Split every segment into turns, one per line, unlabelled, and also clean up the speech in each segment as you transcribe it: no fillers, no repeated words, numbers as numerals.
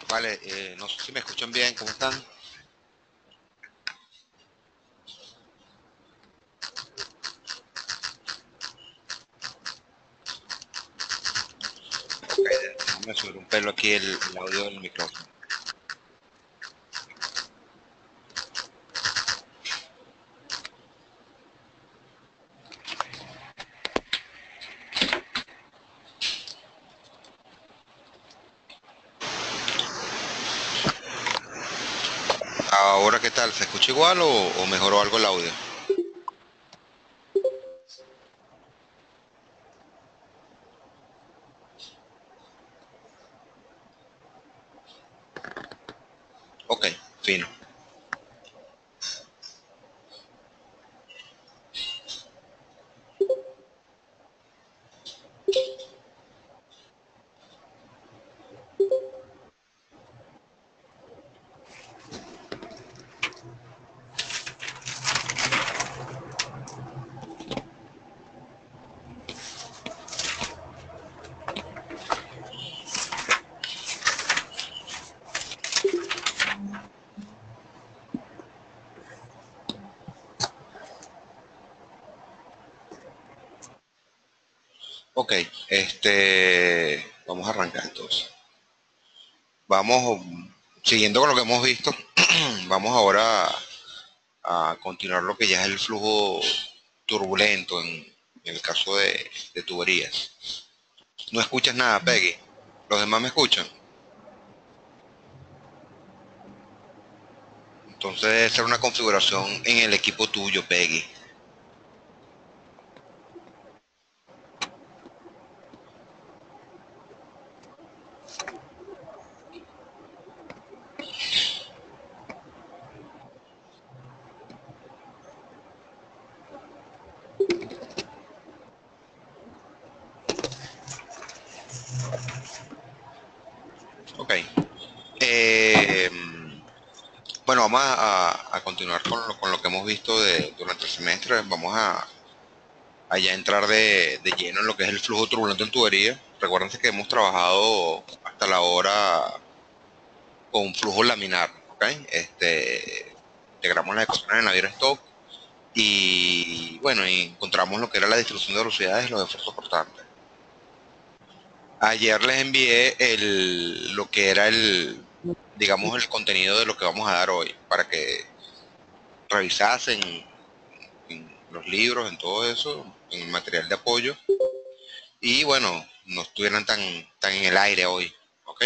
Vale, no sé si me escuchan bien, ¿cómo están? Ok, déjame subir un pelo aquí el audio del micrófono. Ahora, ¿qué tal? ¿Se escucha igual o mejoró algo el audio? Ok, fino. Ok, vamos a arrancar entonces. Vamos, siguiendo con lo que hemos visto, vamos ahora a continuar lo que ya es el flujo turbulento en el caso de tuberías. No escuchas nada, Peggy. ¿Los demás me escuchan? Entonces debe ser una configuración en el equipo tuyo, Peggy. Ok. Eh, bueno, vamos a continuar con lo que hemos visto durante el semestre. Vamos a ya entrar de lleno en lo que es el flujo turbulento en tubería. Recuérdense que hemos trabajado hasta la hora con un flujo laminar, ¿ok? Integramos las ecuaciones de Navier-Stokes y, bueno, y encontramos lo que era la distribución de velocidades y los esfuerzos cortantes. Ayer les envié lo que era digamos, el contenido de lo que vamos a dar hoy, para que revisasen en los libros, en todo eso, en el material de apoyo, y bueno, no estuvieran tan en el aire hoy, ¿ok?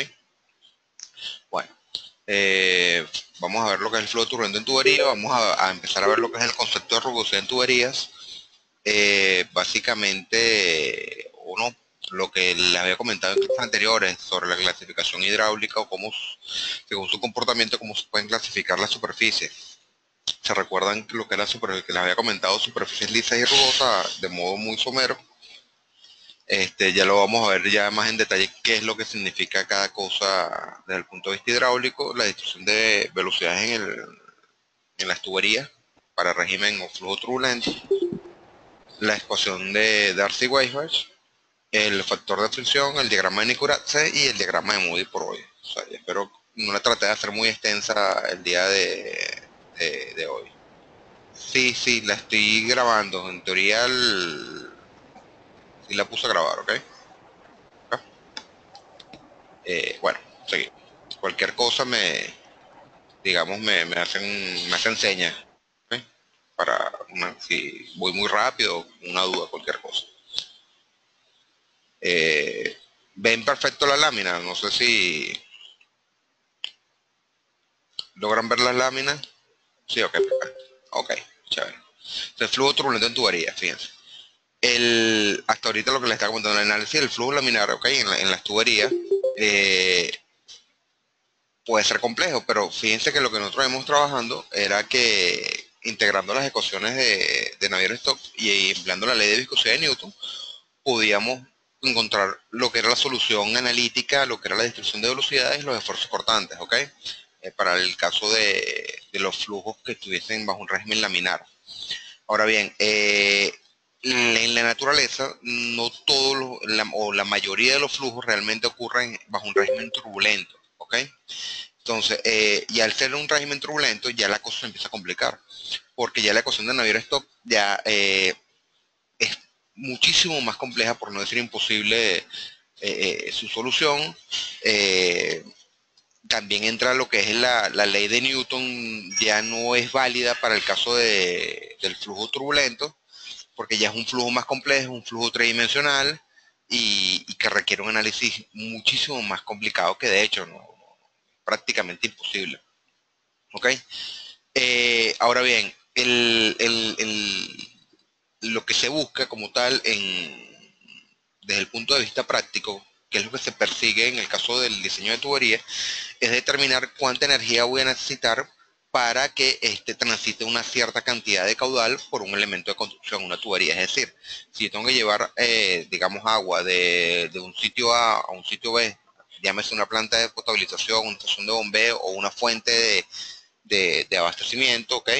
Bueno, vamos a ver lo que es el flujo turbulento en tubería, vamos a empezar a ver lo que es el concepto de rugosidad en tuberías. Básicamente, uno, lo que les había comentado en clases anteriores sobre la clasificación hidráulica o cómo, según su comportamiento, cómo se pueden clasificar las superficies. ¿Se recuerdan lo que era que les había comentado, superficies lisas y rugosas de modo muy somero? Ya lo vamos a ver ya más en detalle qué es lo que significa cada cosa desde el punto de vista hidráulico, la distribución de velocidades en las tuberías para régimen o flujo turbulento, la ecuación de Darcy-Weisbach, el factor de fricción, el diagrama de Nicorazzi y el diagrama de Moody por hoy. O sea, yo espero no la traté de hacer muy extensa el día de hoy. Sí, sí, la estoy grabando. En teoría, sí la puse a grabar, ¿ok? Bueno, seguimos. Cualquier cosa digamos, me hacen señas, ¿ok? Si voy muy rápido, una duda, cualquier cosa. ¿Ven perfecto la lámina? No sé si logran ver las láminas. Sí, ok, perfecto. Ok, chévere. El flujo turbulento en tuberías, fíjense. Hasta ahorita lo que les está comentando el análisis del flujo laminar, ok, en las tuberías, eh, puede ser complejo, pero fíjense que lo que nosotros hemos trabajando era que integrando las ecuaciones de Navier-Stokes y empleando la ley de viscosidad de Newton, podíamos encontrar lo que era la solución analítica, lo que era la distribución de velocidades y los esfuerzos cortantes, ¿ok? Para el caso de los flujos que estuviesen bajo un régimen laminar. Ahora bien, en la naturaleza no todos o la mayoría de los flujos realmente ocurren bajo un régimen turbulento, ¿ok? Entonces, y al ser un régimen turbulento, ya la cosa se empieza a complicar, porque ya la ecuación de Navier-Stokes ya es muchísimo más compleja, por no decir imposible, su solución. Eh, También entra lo que es la ley de Newton, ya no es válida para el caso del flujo turbulento, porque ya es un flujo más complejo, un flujo tridimensional y que requiere un análisis muchísimo más complicado que de hecho no, prácticamente imposible. ¿Ok? Ahora bien, lo que se busca como tal desde el punto de vista práctico, que es lo que se persigue en el caso del diseño de tuberías, es determinar cuánta energía voy a necesitar para que transite una cierta cantidad de caudal por un elemento de construcción, una tubería. Es decir, si tengo que llevar, digamos, agua de un sitio A un sitio B, llámese una planta de potabilización, una estación de bombeo o una fuente de abastecimiento, ¿ok?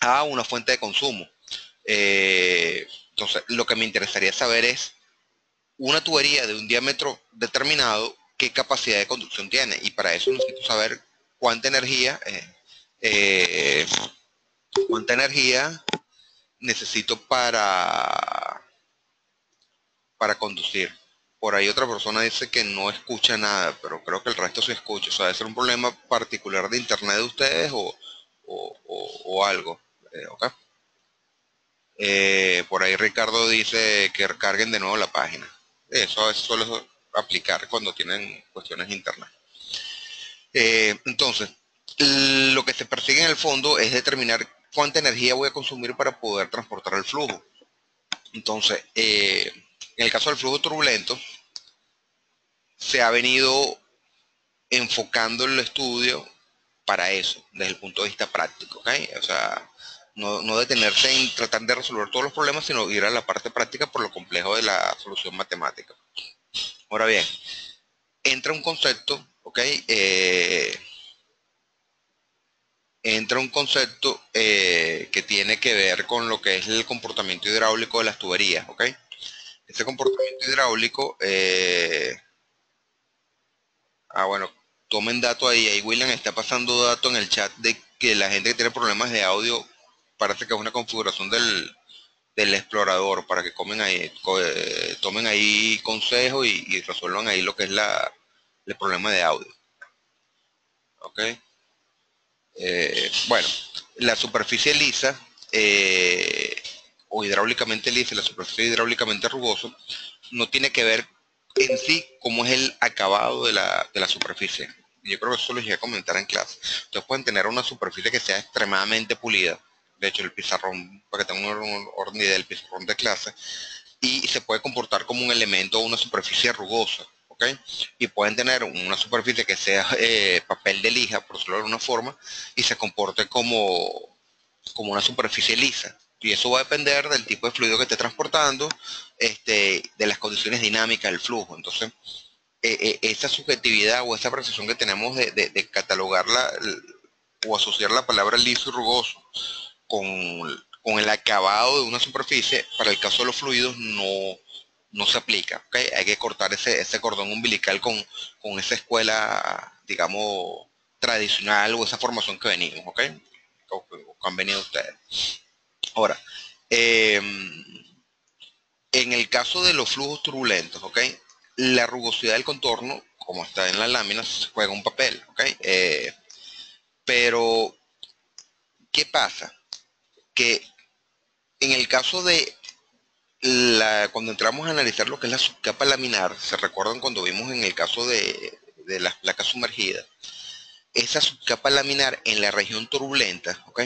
A una fuente de consumo. Entonces, lo que me interesaría saber es una tubería de un diámetro determinado, qué capacidad de conducción tiene. Y para eso necesito saber cuánta energía, eh, cuánta energía necesito para conducir. Por ahí otra persona dice que no escucha nada, pero creo que el resto se escucha. O sea, debe ser un problema particular de internet de ustedes o algo. Okay. Por ahí Ricardo dice que carguen de nuevo la página. Eso suele aplicar cuando tienen cuestiones internas. Entonces, lo que se persigue en el fondo es determinar cuánta energía voy a consumir para poder transportar el flujo. Entonces, en el caso del flujo turbulento, se ha venido enfocando el estudio para eso, desde el punto de vista práctico, ¿ok? O sea, no detenerse en tratar de resolver todos los problemas, sino ir a la parte práctica por lo complejo de la solución matemática. Ahora bien, entra un concepto, ¿ok? Entra un concepto que tiene que ver con lo que es el comportamiento hidráulico de las tuberías, ¿ok? Ese comportamiento hidráulico, bueno, tomen datos ahí William está pasando datos en el chat de que la gente que tiene problemas de audio, parece que es una configuración del explorador, para que tomen ahí consejos y resuelvan ahí lo que es el problema de audio, ¿ok? Bueno, la superficie lisa o hidráulicamente lisa, la superficie hidráulicamente rugosa, no tiene que ver en sí cómo es el acabado de la superficie. Yo creo que eso lo llegué a comentar en clase. Ustedes pueden tener una superficie que sea extremadamente pulida. De hecho, el pizarrón, para que tengan un orden de idea, el pizarrón de clase, y se puede comportar como un elemento o una superficie rugosa. ¿Ok? Y pueden tener una superficie que sea papel de lija, por decirlo de alguna forma, y se comporte como una superficie lisa. Y eso va a depender del tipo de fluido que esté transportando, de las condiciones dinámicas del flujo. Entonces, esa subjetividad o esa percepción que tenemos de catalogarla o asociar la palabra liso y rugoso con el acabado de una superficie, para el caso de los fluidos no se aplica. ¿Okay? Hay que cortar ese cordón umbilical con esa escuela, digamos, tradicional o esa formación que venimos, ¿ok? O que han venido ustedes. Ahora, en el caso de los flujos turbulentos, ¿ok? La rugosidad del contorno, como está en la lámina, se juega un papel, ¿ok? Pero, ¿qué pasa? Que en el caso de cuando entramos a analizar lo que es la subcapa laminar, se recuerdan cuando vimos en el caso de las placas sumergidas, esa subcapa laminar en la región turbulenta, ¿ok?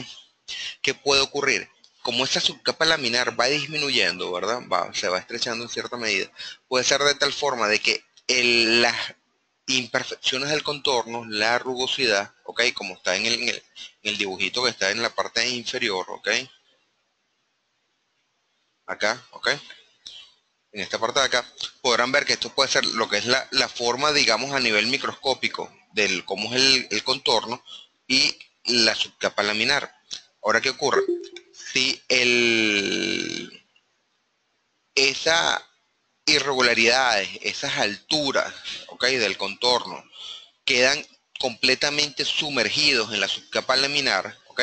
¿Qué puede ocurrir? Como esa subcapa laminar va disminuyendo, ¿verdad? Se va estrechando en cierta medida, puede ser de tal forma de que las imperfecciones del contorno, la rugosidad, ¿ok? Como está en el dibujito que está en la parte inferior, ¿ok? Acá, ¿ok? En esta parte de acá, podrán ver que esto puede ser lo que es la forma, digamos, a nivel microscópico del cómo es el contorno y la subcapa laminar. Ahora, ¿qué ocurre? si esa irregularidades, esas alturas, ¿ok? Del contorno, quedan completamente sumergidos en la subcapa laminar, ¿ok?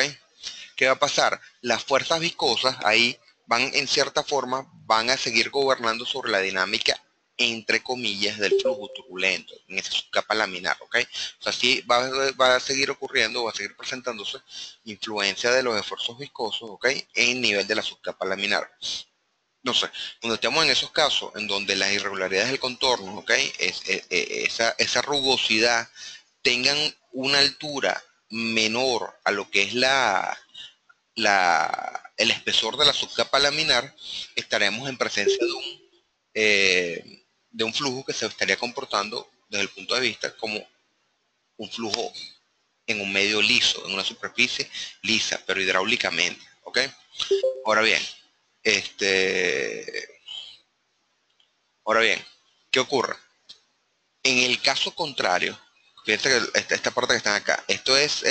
¿Qué va a pasar? Las fuerzas viscosas ahí van, en cierta forma, van a seguir gobernando sobre la dinámica, entre comillas, del flujo turbulento en esa subcapa laminar, ¿ok? O sea, sí va a seguir ocurriendo, va a seguir presentándose influencia de los esfuerzos viscosos, ¿ok? En nivel de la subcapa laminar. No sé, cuando estamos en esos casos en donde las irregularidades del contorno, ¿ok? Esa rugosidad tengan una altura menor a lo que es el espesor de la subcapa laminar, estaremos en presencia de un flujo que se estaría comportando desde el punto de vista como un flujo en un medio liso, en una superficie lisa, pero hidráulicamente, ¿ok? Ahora bien, este, ahora bien, ¿qué ocurre? En el caso contrario, fíjense que esta parte que están acá, esto es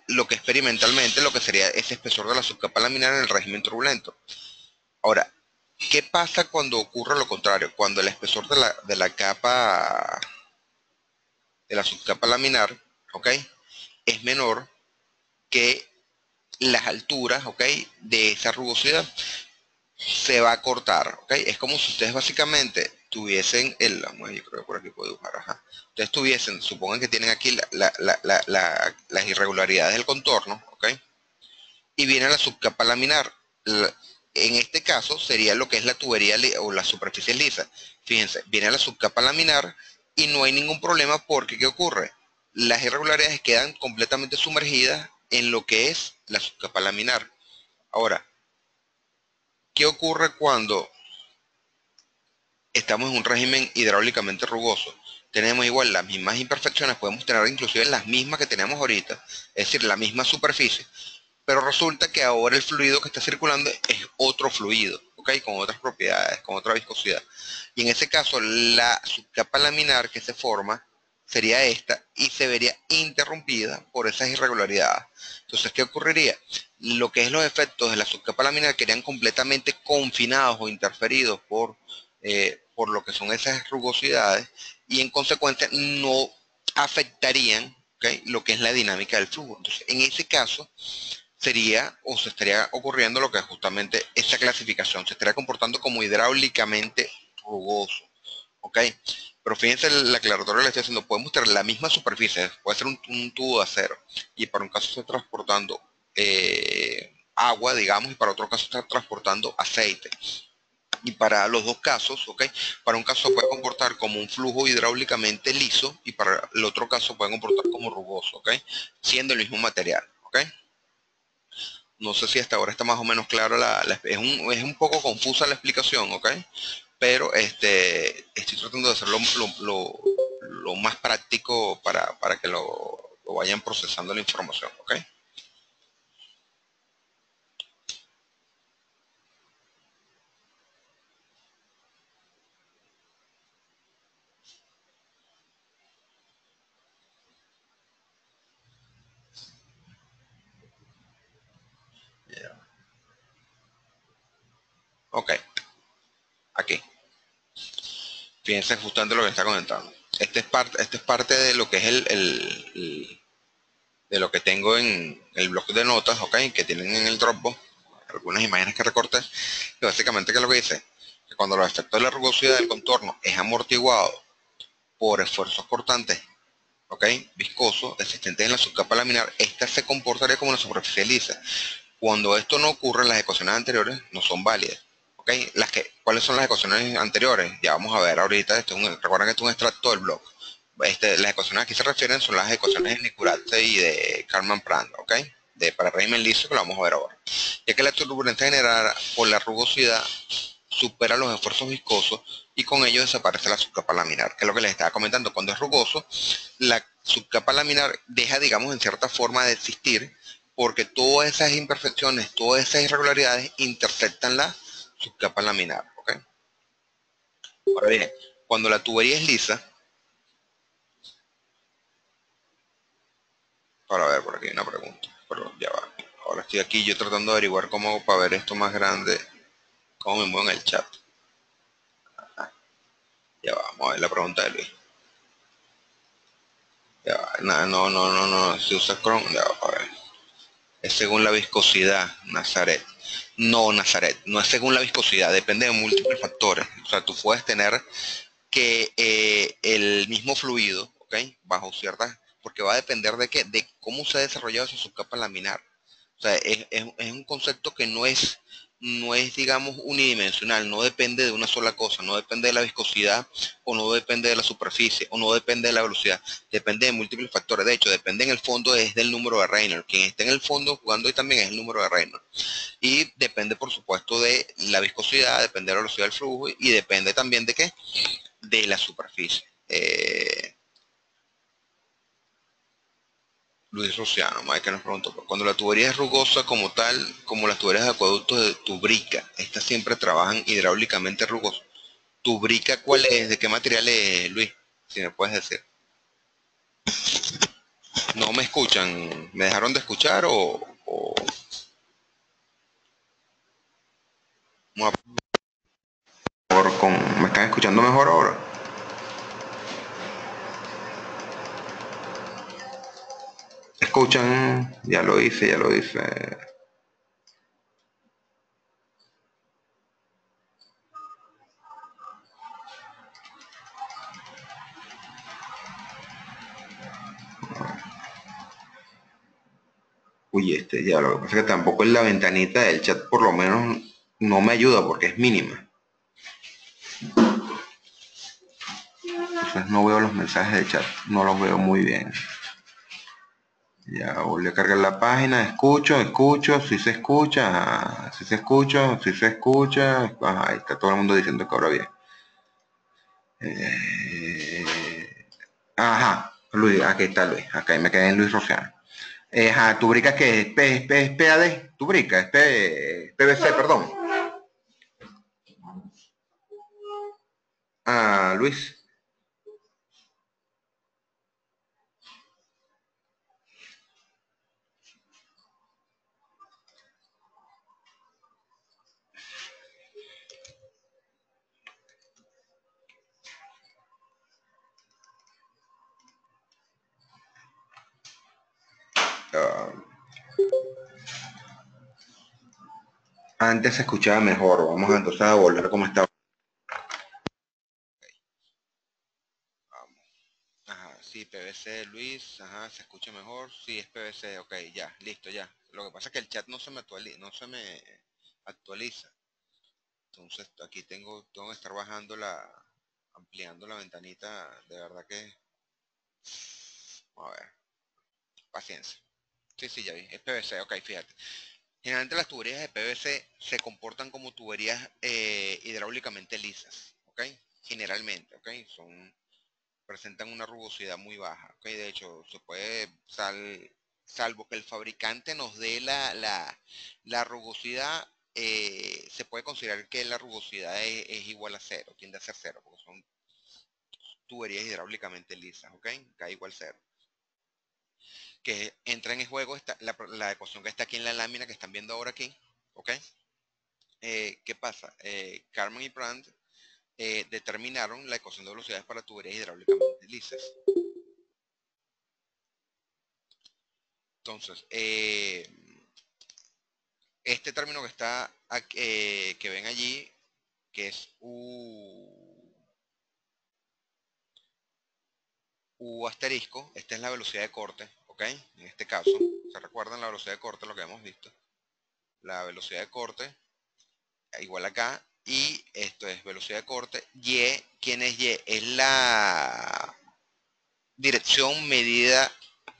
lo que experimentalmente, lo que sería ese espesor de la subcapa laminar en el régimen turbulento. Ahora, ¿qué pasa cuando ocurre lo contrario? Cuando el espesor de la capa, de la subcapa laminar, ¿ok? Es menor que las alturas, ¿ok? De esa rugosidad. Se va a cortar, ¿ok? Es como si ustedes básicamente tuviesen yo creo que por aquí puedo dibujar, ajá. Ustedes tuviesen, supongan que tienen aquí las irregularidades del contorno, ¿ok? Y viene la subcapa laminar. En este caso sería lo que es la tubería o la superficie lisa. Fíjense, viene la subcapa laminar y no hay ningún problema porque, ¿qué ocurre? Las irregularidades quedan completamente sumergidas en lo que es la subcapa laminar. Ahora, ¿qué ocurre cuando estamos en un régimen hidráulicamente rugoso? Tenemos igual las mismas imperfecciones, podemos tener inclusive las mismas que tenemos ahorita, es decir, la misma superficie, pero resulta que ahora el fluido que está circulando es otro fluido, ¿ok? Con otras propiedades, con otra viscosidad. Y en ese caso, la subcapa laminar que se forma sería esta y se vería interrumpida por esas irregularidades. Entonces, ¿qué ocurriría? Lo que es los efectos de la subcapa laminar quedarían completamente confinados o interferidos por lo que son esas rugosidades y en consecuencia no afectarían, ¿okay?, lo que es la dinámica del flujo. Entonces, en ese caso, sería o se estaría ocurriendo lo que es justamente esa clasificación, se estaría comportando como hidráulicamente rugoso, ¿ok? Pero fíjense la aclaratoria que le estoy haciendo, podemos tener la misma superficie, puede ser un tubo de acero, y para un caso está transportando agua, digamos, y para otro caso está transportando aceite. Y para los dos casos, ¿ok? Para un caso puede comportar como un flujo hidráulicamente liso y para el otro caso puede comportar como rugoso, ¿ok? Siendo el mismo material, ¿ok? No sé si hasta ahora está más o menos claro, es un poco confusa la explicación, ¿ok? Pero estoy tratando de hacerlo lo más práctico para que lo vayan procesando la información, ¿ok? Yeah. Ok, aquí. Fíjense justamente lo que está comentando. Este es parte de lo que es de lo que tengo en el blog de notas, ¿ok? Que tienen en el Dropbox, algunas imágenes que recorté, que básicamente, ¿qué es lo que dice? Que cuando los efectos de la rugosidad del contorno es amortiguado por esfuerzos cortantes, ¿ok? Viscosos, existentes en la subcapa laminar, esta se comportaría como una superficie lisa. Cuando esto no ocurre, las ecuaciones anteriores no son válidas, ¿ok? ¿Cuáles son las ecuaciones anteriores? Ya vamos a ver ahorita, recuerden que esto es un extracto del blog. Las ecuaciones a que se refieren son las ecuaciones de Nicurat y de Kalman-Plant, ¿ok? Para régimen liso, que lo vamos a ver ahora. Ya que la turbulencia generada por la rugosidad supera los esfuerzos viscosos y con ello desaparece la subcapa laminar, que es lo que les estaba comentando. Cuando es rugoso, la subcapa laminar deja, digamos, en cierta forma de existir porque todas esas imperfecciones, todas esas irregularidades intersectan la subcapa laminar, ¿ok? Ahora bien, cuando la tubería es lisa, para ver, por aquí hay una pregunta, pero ya va. Ahora estoy aquí yo tratando de averiguar cómo hago para ver esto más grande, cómo me muevo en el chat. Ya va, vamos a ver la pregunta de Luis. Ya va, no, si usa Chrome, ya va, a ver. Es según la viscosidad, Nazaret. No, Nazaret, no es según la viscosidad, depende de múltiples factores. O sea, tú puedes tener que el mismo fluido, ¿ok? Bajo ciertas, porque va a depender de qué, de cómo se ha desarrollado esa subcapa laminar. O sea, es un concepto que no es, digamos, unidimensional, no depende de una sola cosa, no depende de la viscosidad, o no depende de la superficie, o no depende de la velocidad, depende de múltiples factores. De hecho, depende en el fondo es del número de Reynolds. Quien esté en el fondo jugando ahí también es el número de Reynolds. Y depende, por supuesto, de la viscosidad, depende de la velocidad del flujo, y depende también de qué, de la superficie. Luis Rociano, que nos preguntó, cuando la tubería es rugosa como tal, como las tuberías de acueductos de Tubrica, estas siempre trabajan hidráulicamente rugoso. ¿Tubrica cuál es? ¿De qué material es, Luis? Si me puedes decir. ¿No me escuchan? ¿Me dejaron de escuchar o me están escuchando mejor ahora? ¿Escuchan? Ya lo hice, ya lo hice. Uy, ya lo que pasa es que tampoco en la ventanita del chat por lo menos no me ayuda porque es mínima. Entonces no veo los mensajes del chat, no los veo muy bien. Ya volví a cargar la página, escucho, si se escucha, si se escucha, ajá, ahí está todo el mundo diciendo que ahora bien. Ajá, Luis, aquí está Luis, acá me quedé en Luis Rociano. Ajá, tu brica que es PAD, tu brica es PVC, perdón. Ah, Luis. Ah, antes se escuchaba mejor, vamos entonces a volver como estaba. Ajá, sí, PVC, Luis, ajá, se escucha mejor, sí, es PVC, ok, ya, listo, ya. Lo que pasa es que el chat no se me actualiza. Entonces aquí tengo que estar ampliando la ventanita, de verdad que, a ver, paciencia. Sí, sí, ya vi, es PVC, ok, fíjate. Generalmente las tuberías de PVC se comportan como tuberías hidráulicamente lisas, ok, generalmente, ok, presentan una rugosidad muy baja. ¿Ok? De hecho, salvo que el fabricante nos dé la rugosidad, se puede considerar que la rugosidad es igual a cero, tiende a ser cero, porque son tuberías hidráulicamente lisas, ¿ok? K igual cero. Que entra en juego la ecuación que está aquí en la lámina que están viendo ahora aquí, ¿ok? ¿Qué pasa? Carmen y Brandt determinaron la ecuación de velocidades para tuberías hidráulicamente lisas. Entonces, este término que ven allí, que es U asterisco, esta es la velocidad de corte, ¿ok? En este caso, ¿se recuerdan la velocidad de corte, lo que hemos visto? La velocidad de corte, igual acá, y esto es velocidad de corte. Y, ¿quién es Y? Es la dirección medida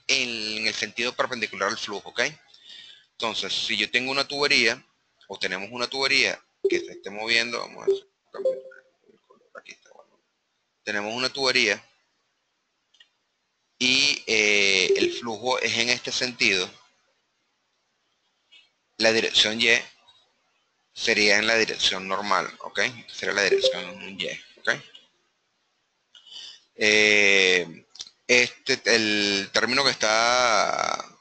en el sentido perpendicular al flujo, ¿ok? Entonces, si yo tengo una tubería, o tenemos una tubería que se esté moviendo, vamos a cambiar el color, aquí está, bueno. Tenemos una tubería y el flujo es en este sentido, la dirección Y sería en la dirección normal, ¿ok? Sería la dirección Y, ¿ok? Eh, el término que está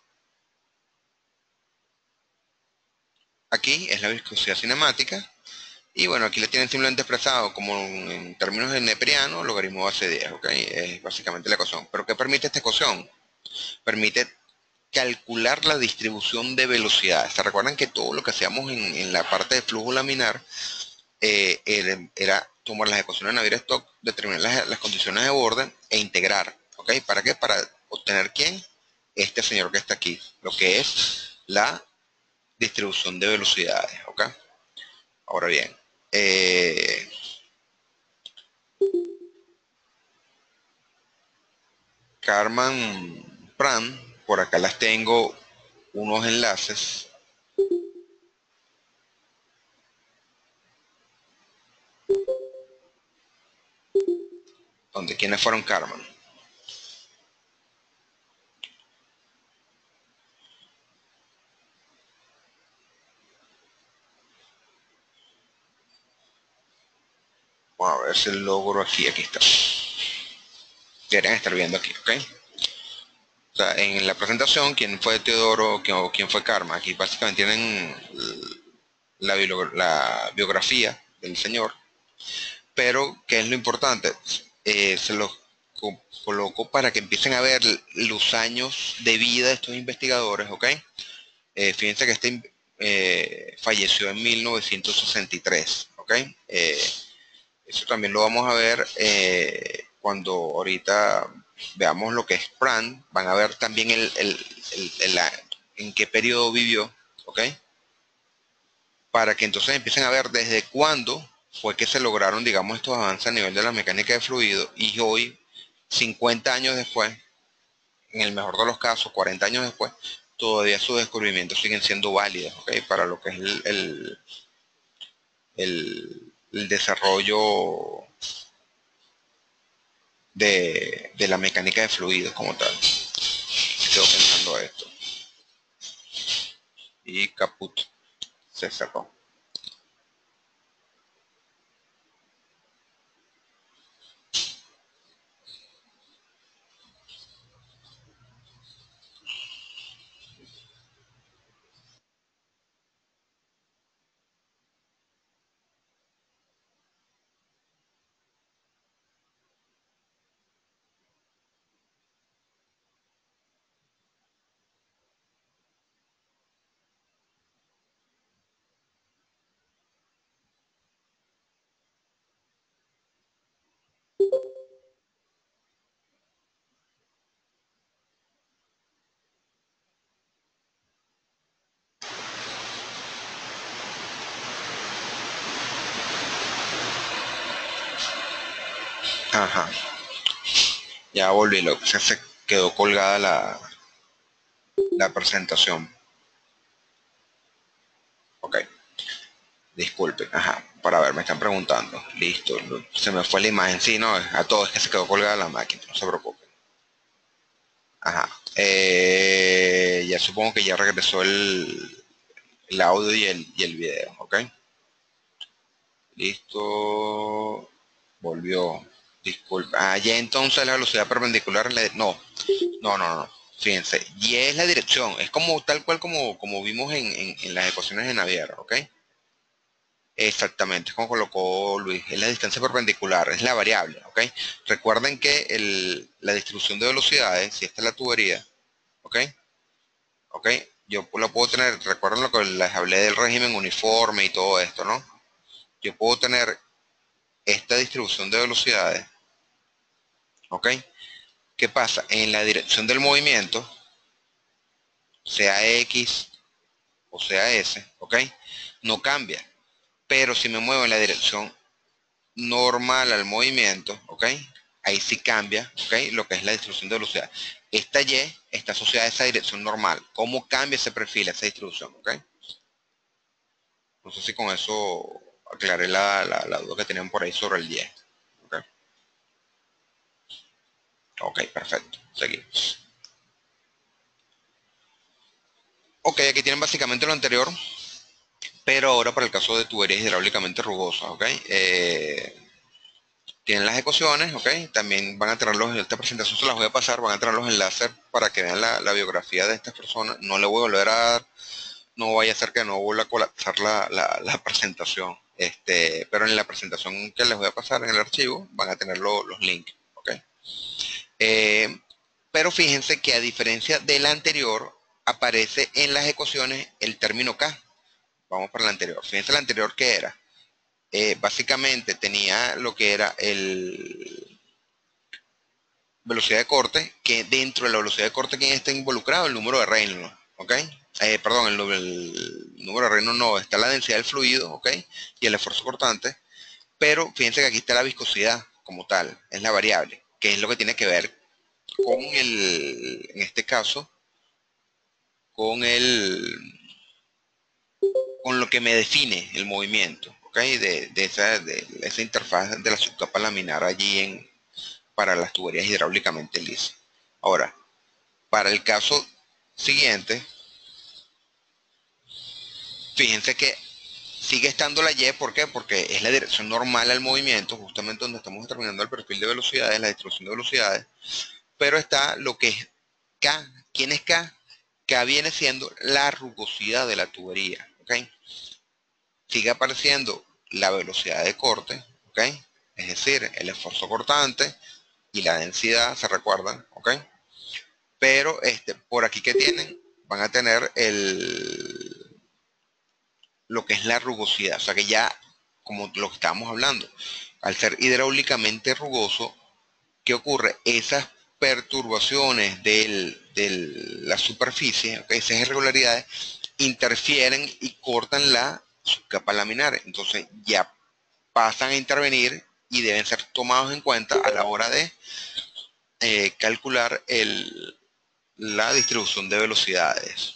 aquí es la viscosidad cinemática. Y bueno, aquí le tienen simplemente expresado como en términos de neperiano, logaritmo base 10, ¿ok? Es básicamente la ecuación. ¿Pero qué permite esta ecuación? Permite calcular la distribución de velocidades. ¿Se recuerdan que todo lo que hacíamos en la parte de flujo laminar era tomar las ecuaciones de Navier-Stokes, determinar las condiciones de borde e integrar, ¿ok? ¿Para qué? Para obtener quién? Este señor que está aquí, lo que es la distribución de velocidades, ¿ok? Ahora bien, eh, Karman Pran, por acá las tengo unos enlaces donde quienes fueron Karman. Vamos a ver si logro aquí está. Deberían estar viendo aquí, ¿ok? O sea, en la presentación, quién fue Teodoro o quién fue Karma. Aquí básicamente tienen la biografía del señor, pero ¿qué es lo importante? Se los coloco para que empiecen a ver los años de vida de estos investigadores, ¿ok? Fíjense que falleció en 1963, ¿ok? Eso también lo vamos a ver cuando ahorita veamos lo que es Pran. Van a ver también en qué periodo vivió, ¿ok? Para que entonces empiecen a ver desde cuándo fue que se lograron, digamos, estos avances a nivel de la mecánica de fluido y hoy, 50 años después, en el mejor de los casos, 40 años después, todavía sus descubrimientos siguen siendo válidos, ¿ok? Para lo que es el desarrollo de la mecánica de fluidos como tal. Quedo pensando esto. Y caput, se cerró. Ajá, ya volví, lo que se quedó colgada la presentación. Ok, disculpe, ajá, para ver, me están preguntando. Listo, se me fue la imagen, sí, no, a todo es que se quedó colgada la máquina, no se preocupe. Ajá, ya supongo que ya regresó el audio y el video, ok. Listo, volvió. Disculpa. Ah, ya entonces la velocidad perpendicular. No, no, no, no. Fíjense, y es la dirección. Es como tal cual como vimos en las ecuaciones de Navier, ¿ok? Exactamente, es como colocó Luis. Es la distancia perpendicular, es la variable, ¿ok? Recuerden que la distribución de velocidades, si esta es la tubería, ¿ok? ¿Ok? Yo lo puedo tener, recuerden lo que les hablé del régimen uniforme y todo esto, ¿no? Yo puedo tener esta distribución de velocidades, ¿ok? ¿Qué pasa? En la dirección del movimiento, sea X o sea S, ¿ok? No cambia. Pero si me muevo en la dirección normal al movimiento, ¿ok? Ahí sí cambia, ¿ok? Lo que es la distribución de velocidad. Esta Y está asociada a esa dirección normal. ¿Cómo cambia ese perfil, esa distribución, ¿ok? No sé si con eso aclaré la duda que tenían por ahí sobre el Y. ¿Ok? Ok, perfecto. Seguimos. Ok, aquí tienen básicamente lo anterior, pero ahora para el caso de tuberías hidráulicamente rugosas, ¿ok? Tienen las ecuaciones, ¿ok? También van a tener esta presentación se las voy a pasar, van a tener los enlaces para que vean la biografía de estas personas. No le voy a volver a dar no vaya a ser que no vuelva a colapsar la presentación. Pero en la presentación que les voy a pasar en el archivo van a tener los links. ¿Ok? Eh, pero fíjense que a diferencia de la anterior, aparece en las ecuaciones el término K. Vamos para la anterior. Fíjense la anterior que era. Básicamente tenía lo que era el velocidad de corte, que dentro de la velocidad de corte, ¿quién está involucrado? El número de Reynolds, ¿ok? Perdón, el número de Reynolds no, está la densidad del fluido, ¿ok? Y el esfuerzo cortante, pero fíjense que aquí está la viscosidad como tal, es la variable, que es lo que tiene que ver con en este caso, con con lo que me define el movimiento, ¿ok? De esa interfaz de la subcapa laminar allí para las tuberías hidráulicamente lisas. Ahora, para el caso siguiente, fíjense que sigue estando la Y, ¿por qué? Porque es la dirección normal al movimiento, justamente donde estamos determinando el perfil de velocidades, la distribución de velocidades, pero está lo que es K. ¿Quién es K? K viene siendo la rugosidad de la tubería, ¿ok? Sigue apareciendo la velocidad de corte, ¿ok? Es decir, el esfuerzo cortante y la densidad, ¿se recuerdan? ¿Ok? Pero por aquí que tienen, van a tener lo que es la rugosidad, o sea que ya, como lo que estábamos hablando, al ser hidráulicamente rugoso, ¿qué ocurre? Esas perturbaciones de la superficie, ¿okay? Esas irregularidades, interfieren y cortan la subcapa laminar, entonces ya pasan a intervenir y deben ser tomados en cuenta a la hora de calcular la distribución de velocidades.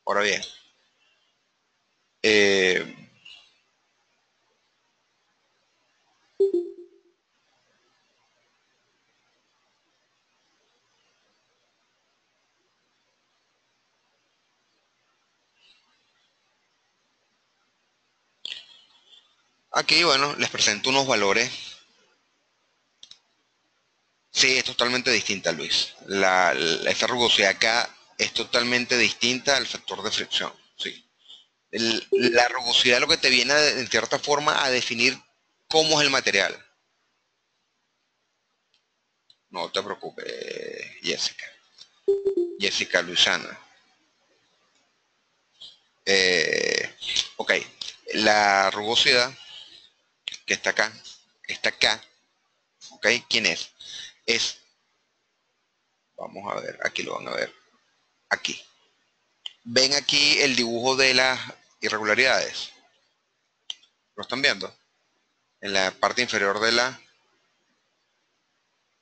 Ahora bien, eh, aquí, bueno, les presento unos valores. Sí, es totalmente distinta, Luis. Esta rugosidad acá es totalmente distinta al factor de fricción. Sí. La rugosidad lo que te viene en cierta forma a definir cómo es el material. No te preocupes, Jessica. Jessica Luisana. Eh, ok, la rugosidad que está acá, ok, ¿quién es? Es, vamos a ver, aquí lo van a ver, aquí. Ven aquí el dibujo de las irregularidades. ¿Lo están viendo? En la parte inferior de la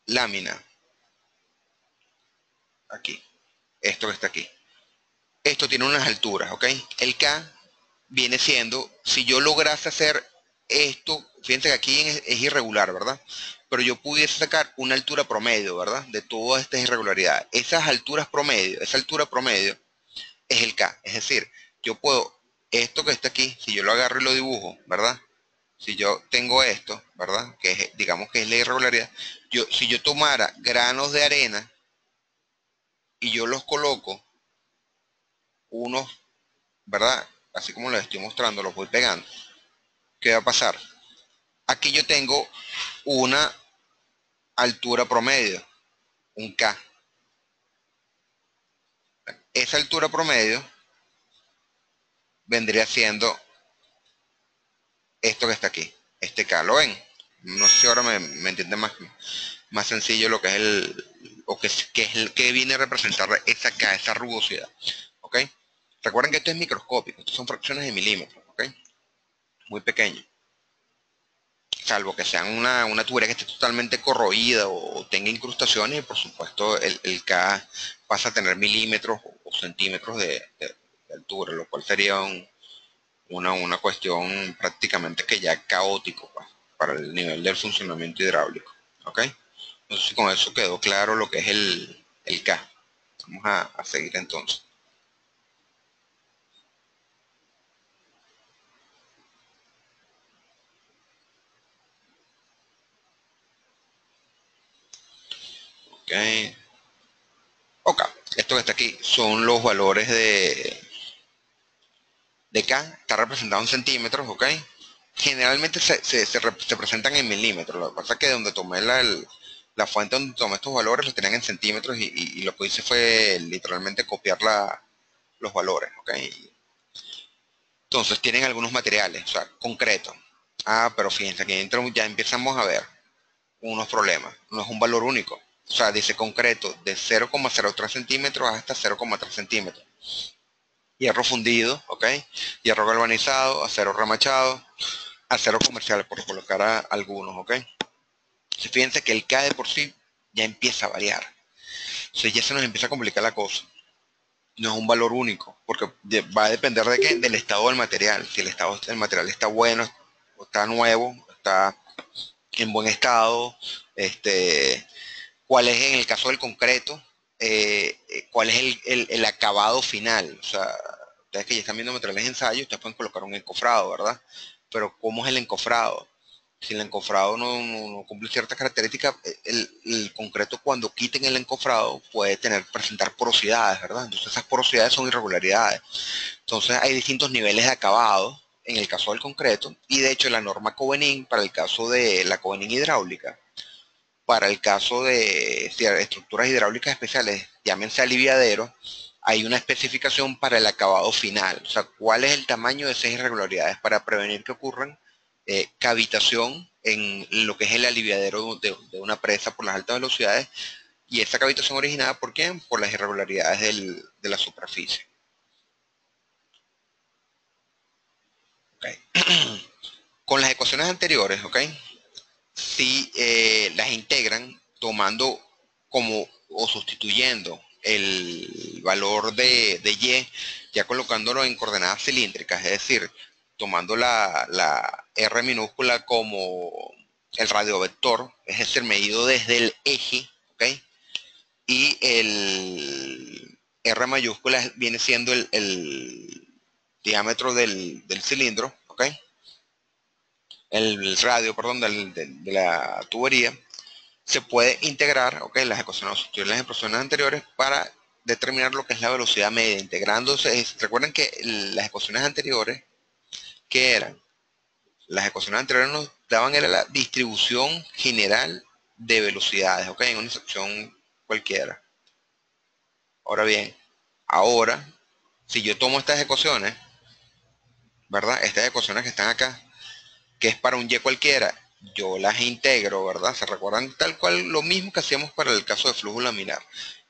lámina. Aquí. Esto que está aquí. Esto tiene unas alturas, ¿ok? El K viene siendo, si yo lograse hacer esto, fíjense que aquí es irregular, ¿verdad? Pero yo pudiese sacar una altura promedio, ¿verdad? De todas estas irregularidades. Esas alturas promedio, esa altura promedio es el K. Es decir, yo puedo, esto que está aquí, si yo lo agarro y lo dibujo, ¿verdad? Si yo tengo esto, ¿verdad? Que es, digamos que es la irregularidad. Si yo tomara granos de arena y yo los coloco unos, ¿verdad? Así como les estoy mostrando, los voy pegando. ¿Qué va a pasar? Aquí yo tengo una altura promedio, un K. Esa altura promedio vendría siendo esto que está aquí, este K. ¿Lo ven? No sé si ahora me entiende más sencillo lo que es o que viene a representar esa K, esa rugosidad. ¿Ok? Recuerden que esto es microscópico, esto son fracciones de milímetros, ¿ok? Muy pequeño. Salvo que sean una tubería que esté totalmente corroída o tenga incrustaciones, y por supuesto el K pasa a tener milímetros o centímetros de altura, lo cual sería una cuestión prácticamente que ya caótico pues, para el nivel del funcionamiento hidráulico. ¿Ok? Entonces con eso quedó claro lo que es el K. Vamos a seguir entonces. Ok. Ok. Esto esto que está aquí son los valores de K, está representado en centímetros, ¿ok? Generalmente se presentan en milímetros. Lo que pasa es que donde tomé la fuente donde tomé estos valores los tenían en centímetros y lo que hice fue literalmente copiar los valores, ¿ok? Entonces tienen algunos materiales, o sea, concreto. Ah, pero fíjense, aquí ya empezamos a ver unos problemas. No es un valor único. O sea, dice concreto de 0,03 centímetros hasta 0,3 centímetros. Hierro fundido, ¿ok? Hierro galvanizado, acero remachado, acero comercial, por colocar algunos, ¿ok? Entonces, fíjense que el K de por sí ya empieza a variar. Entonces ya se nos empieza a complicar la cosa. No es un valor único, porque va a depender de qué, del estado del material. Si el estado del material está bueno, está nuevo, está en buen estado, cuál es en el caso del concreto, cuál es el acabado final. O sea, ustedes que ya están viendo materiales de ensayo, ustedes pueden colocar un encofrado, ¿verdad? Pero ¿cómo es el encofrado? Si el encofrado no cumple ciertas características, el concreto cuando quiten el encofrado puede presentar porosidades, ¿verdad? Entonces esas porosidades son irregularidades. Entonces hay distintos niveles de acabado en el caso del concreto y de hecho la norma Covenin para el caso de la Covenin hidráulica, para el caso de estructuras hidráulicas especiales, llámense aliviaderos, hay una especificación para el acabado final, o sea, cuál es el tamaño de esas irregularidades para prevenir que ocurran cavitación en lo que es el aliviadero de una presa por las altas velocidades y esa cavitación originada por quién? Por las irregularidades de la superficie. Okay. Con las ecuaciones anteriores, ¿ok? Si las integran tomando como o sustituyendo el valor de Y, ya colocándolo en coordenadas cilíndricas, es decir, tomando la R minúscula como el radiovector, es decir, medido desde el eje, ¿ok? Y el R mayúscula viene siendo el diámetro del cilindro, ¿ok? El radio, perdón, de la tubería, se puede integrar, ok, las ecuaciones, sustituir las ecuaciones anteriores para determinar lo que es la velocidad media. Integrándose, recuerden que las ecuaciones anteriores, ¿qué eran? Las ecuaciones anteriores nos daban era la distribución general de velocidades, ok, en una sección cualquiera. Ahora bien, ahora, si yo tomo estas ecuaciones, ¿verdad? Estas ecuaciones que están acá, que es para un Y cualquiera, yo las integro, ¿verdad? Se recuerdan tal cual lo mismo que hacíamos para el caso de flujo laminar.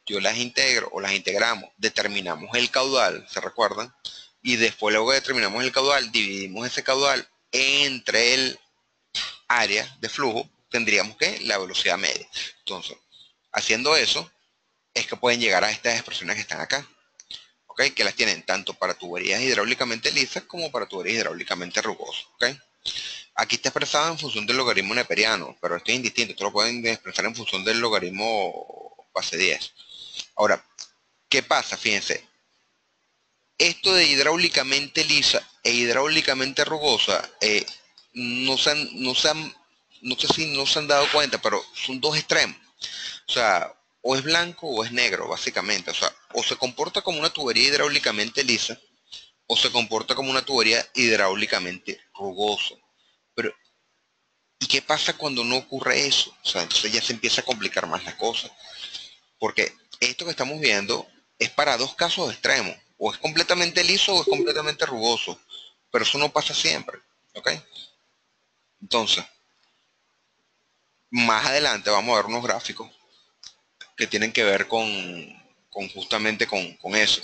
Yo las integro o las integramos, determinamos el caudal, ¿se recuerdan? Y después luego que determinamos el caudal, dividimos ese caudal entre el área de flujo, tendríamos que la velocidad media. Entonces, haciendo eso, es que pueden llegar a estas expresiones que están acá. ¿Ok? Que las tienen tanto para tuberías hidráulicamente lisas como para tuberías hidráulicamente rugosas. ¿Ok? Aquí está expresado en función del logaritmo neperiano, pero esto es indistinto. Esto lo pueden expresar en función del logaritmo base 10. Ahora, ¿qué pasa? Fíjense, esto de hidráulicamente lisa e hidráulicamente rugosa, no, se han, no, se han, no sé si no se han dado cuenta, pero son dos extremos. O sea, o es blanco o es negro, básicamente. O sea, o se comporta como una tubería hidráulicamente lisa, o se comporta como una tubería hidráulicamente rugosa. Pero ¿y qué pasa cuando no ocurre eso? O sea, entonces ya se empieza a complicar más la cosa. Porque esto que estamos viendo es para dos casos extremos. O es completamente liso o es completamente rugoso. Pero eso no pasa siempre. ¿Ok? Entonces, más adelante vamos a ver unos gráficos que tienen que ver con justamente con eso.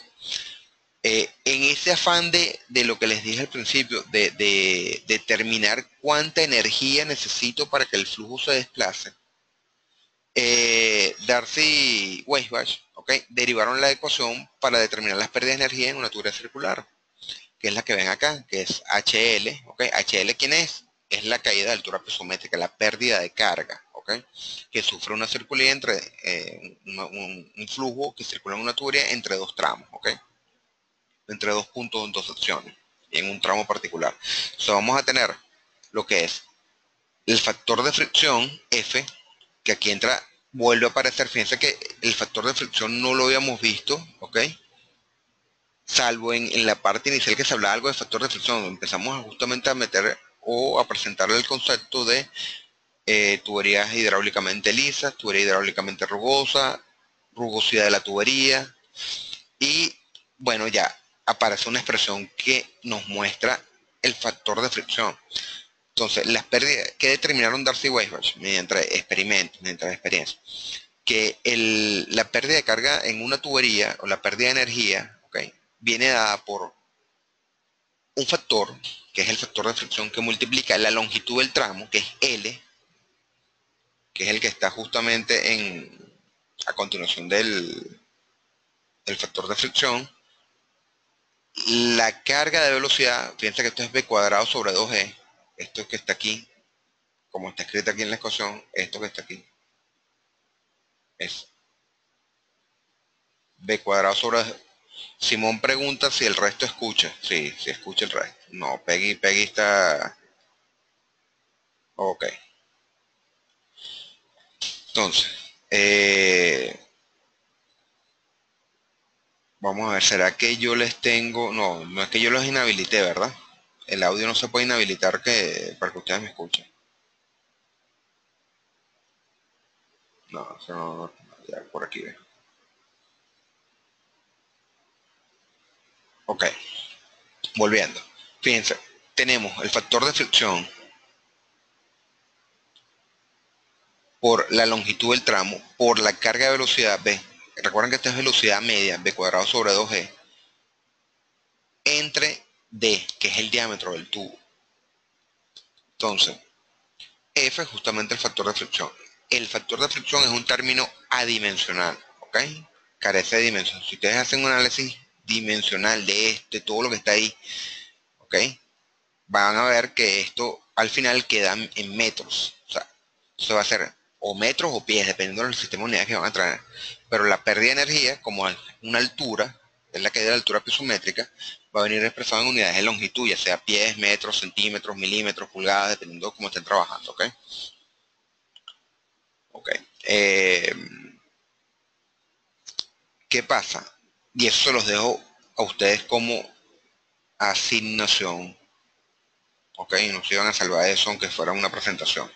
En ese afán de lo que les dije al principio, de determinar cuánta energía necesito para que el flujo se desplace, Darcy y Weisbach, ¿okay? Derivaron la ecuación para determinar las pérdidas de energía en una tubería circular, que es la que ven acá, que es HL. ¿Okay? HL, ¿quién es? Es la caída de altura pisométrica, la pérdida de carga, ¿okay? Que sufre una circularidad entre un flujo que circula en una tubería entre dos tramos, ¿okay? Entre dos puntos en dos secciones, y en un tramo particular. Entonces vamos a tener lo que es el factor de fricción, F, que aquí entra vuelve a aparecer. Fíjense que el factor de fricción no lo habíamos visto, ¿ok? Salvo en la parte inicial que se hablaba algo de factor de fricción. Empezamos justamente a meter o a presentarle el concepto de tuberías hidráulicamente lisas, tubería hidráulicamente rugosa, rugosidad de la tubería. Y bueno, ya aparece una expresión que nos muestra el factor de fricción. Entonces, las pérdidas que determinaron Darcy y Weisbach mediante experimentos, mediante experiencia, que la pérdida de carga en una tubería o la pérdida de energía, ¿okay?, viene dada por un factor, que es el factor de fricción que multiplica la longitud del tramo, que es L, que es el que está justamente a continuación del factor de fricción. La carga de velocidad, fíjense que esto es b cuadrado sobre 2g, esto que está aquí, como está escrito aquí en la ecuación, esto que está aquí, es b cuadrado sobre... Simón pregunta si el resto escucha. Sí, sí escucha el resto. No, Peggy está... Ok. Entonces, vamos a ver, ¿será que yo les tengo? No, no es que yo los inhabilité, ¿verdad? El audio no se puede inhabilitar para que ustedes me escuchen. No, eso no, ya por aquí ve. Ok, volviendo. Fíjense, tenemos el factor de fricción por la longitud del tramo, por la carga de velocidad B. Recuerden que esta es velocidad media, B cuadrado sobre 2G, entre D, que es el diámetro del tubo. Entonces, F es justamente el factor de fricción. El factor de fricción es un término adimensional, ¿ok? Carece de dimensión. Si ustedes hacen un análisis dimensional de todo lo que está ahí, ¿ok?, van a ver que esto al final queda en metros. O sea, eso va a ser o metros o pies, dependiendo del sistema de unidades que van a traer. Pero la pérdida de energía, como una altura, es la caída de la altura pisométrica, va a venir expresada en unidades de longitud, ya sea pies, metros, centímetros, milímetros, pulgadas, dependiendo de cómo estén trabajando, ¿ok? Ok. Eh, ¿Qué pasa? Y eso se los dejo a ustedes como asignación, ¿ok? No se iban a salvar de eso aunque fuera una presentación.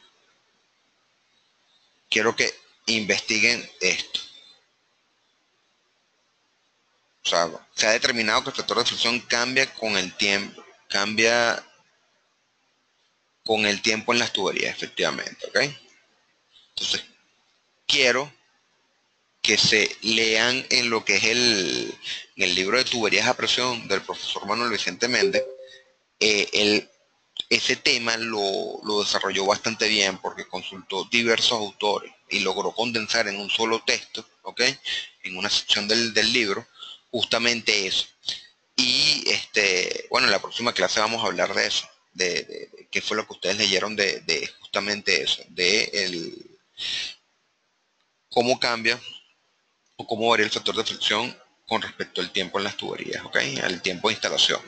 Quiero que investiguen esto. O sea, se ha determinado que el factor de fricción cambia con el tiempo en las tuberías, efectivamente, ¿ok? Entonces, quiero que se lean en lo que es en el libro de tuberías a presión del profesor Manuel Vicente Méndez. Ese tema lo desarrolló bastante bien porque consultó diversos autores y logró condensar en un solo texto, ¿ok?, en una sección del libro, justamente eso. Y bueno, en la próxima clase vamos a hablar de eso, de qué fue lo que ustedes leyeron de justamente eso, cómo cambia o cómo varía el factor de fricción con respecto al tiempo en las tuberías, ¿ok? Al tiempo de instalación.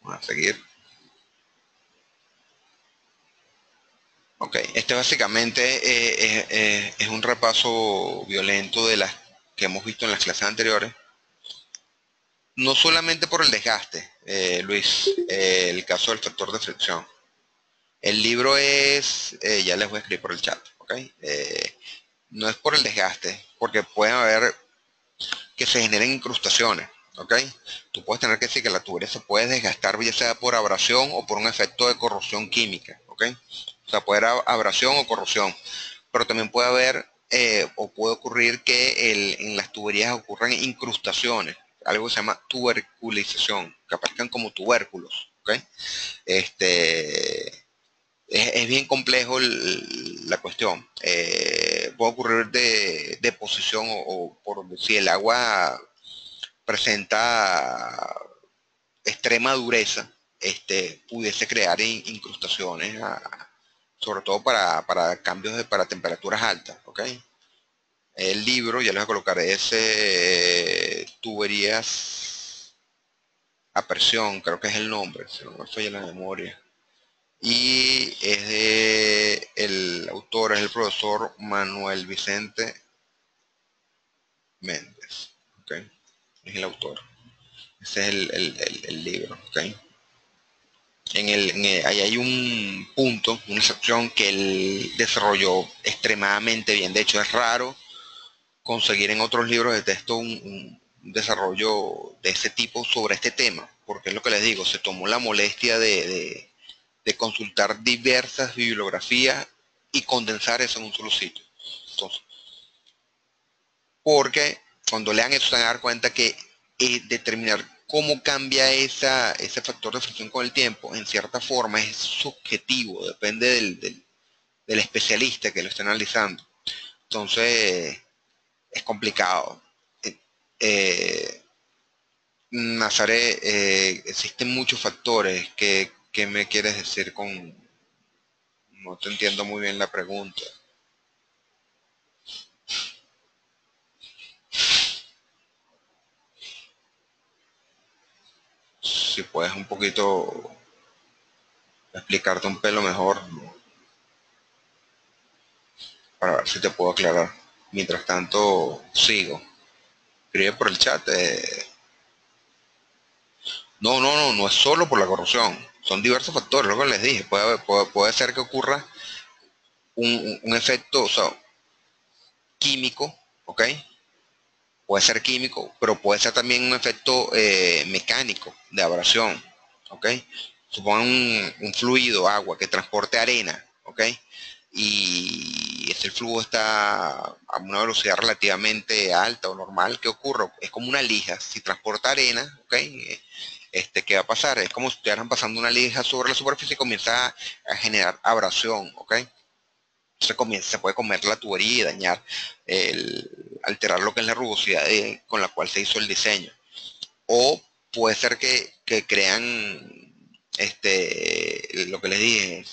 Vamos a seguir. Ok, este básicamente es un repaso violento de las que hemos visto en las clases anteriores. No solamente por el desgaste, Luis, el caso del factor de fricción. El libro ya les voy a escribir por el chat, ¿ok? No es por el desgaste, porque pueden haber que se generen incrustaciones, ¿ok? Tú puedes tener que decir que la tubería se puede desgastar, ya sea por abrasión o por un efecto de corrosión química, ¿ok? O sea, puede haber abrasión o corrosión, pero también puede haber o puede ocurrir que en las tuberías ocurran incrustaciones, algo que se llama tuberculización, que aparezcan como tubérculos, ¿ok? Este, es bien complejo la cuestión. Puede ocurrir de deposición o por si el agua presenta extrema dureza, pudiese crear incrustaciones, sobre todo para cambios para temperaturas altas, ¿ok? El libro, ya les voy a colocar ese tuberías a presión, creo que es el nombre, si no me falla la memoria. y es de, el autor es el profesor Manuel Vicente Méndez, ¿ok? Es el autor. Ese es el libro, ¿ok? Ahí hay un punto, una sección que él desarrolló extremadamente bien. De hecho, es raro conseguir en otros libros de texto un desarrollo de ese tipo sobre este tema, porque es lo que les digo, se tomó la molestia de consultar diversas bibliografías y condensar eso en un solo sitio. Entonces, porque cuando lean eso se van a dar cuenta que determinar cómo cambia ese factor de fricción con el tiempo, en cierta forma es subjetivo, depende del especialista que lo esté analizando. Entonces, es complicado. Eh, eh, Nazaré, existen muchos factores. ¿Qué me quieres decir con...? No te entiendo muy bien la pregunta. Si puedes un poquito explicarte un pelo mejor para ver si te puedo aclarar. Mientras tanto, sigo. Escribe por el chat. No es solo por la corrupción. Son diversos factores, lo que les dije. Puede ser que ocurra un efecto, o sea, químico, ¿ok? Puede ser químico, pero puede ser también un efecto mecánico de abrasión, ¿ok? Supongan un fluido, agua, que transporte arena, ¿ok? Y ese flujo está a una velocidad relativamente alta o normal. ¿Qué ocurre? Es como una lija. Si transporta arena, ¿ok? ¿Qué va a pasar? Es como si estuvieran pasando una lija sobre la superficie y comienza a generar abrasión, ¿ok? Se puede comer la tubería y dañar, alterar lo que es la rugosidad con la cual se hizo el diseño. O puede ser que crean lo que les dije,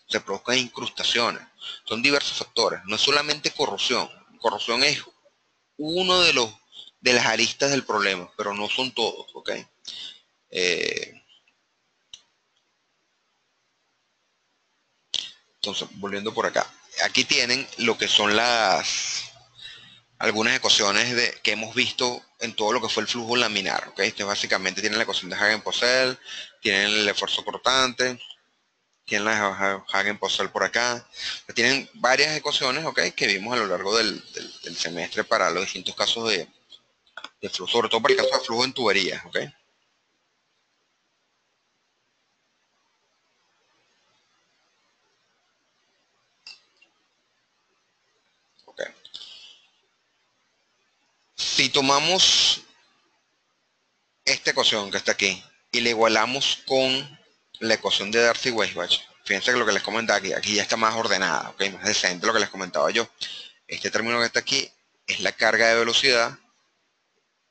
se produzcan incrustaciones. Son diversos factores, no es solamente corrosión. Corrosión es uno de las aristas del problema, pero no son todos, ¿ok? Eh, entonces, volviendo por acá. Aquí tienen lo que son algunas ecuaciones que hemos visto en todo lo que fue el flujo laminar. ¿Okay? Básicamente tienen la ecuación de Hagen-Poiseuille, tienen el esfuerzo cortante, tienen la de Hagen-Poiseuille por acá. Tienen varias ecuaciones, ¿okay? Que vimos a lo largo del semestre para los distintos casos de flujo, sobre todo para el caso de flujo en tuberías. ¿Okay? Okay. Si tomamos esta ecuación que está aquí y la igualamos con la ecuación de Darcy-Weisbach, fíjense que lo que les comentaba aquí ya está más ordenada, ¿okay? Más decente lo que les comentaba yo. Este término que está aquí es la carga de velocidad.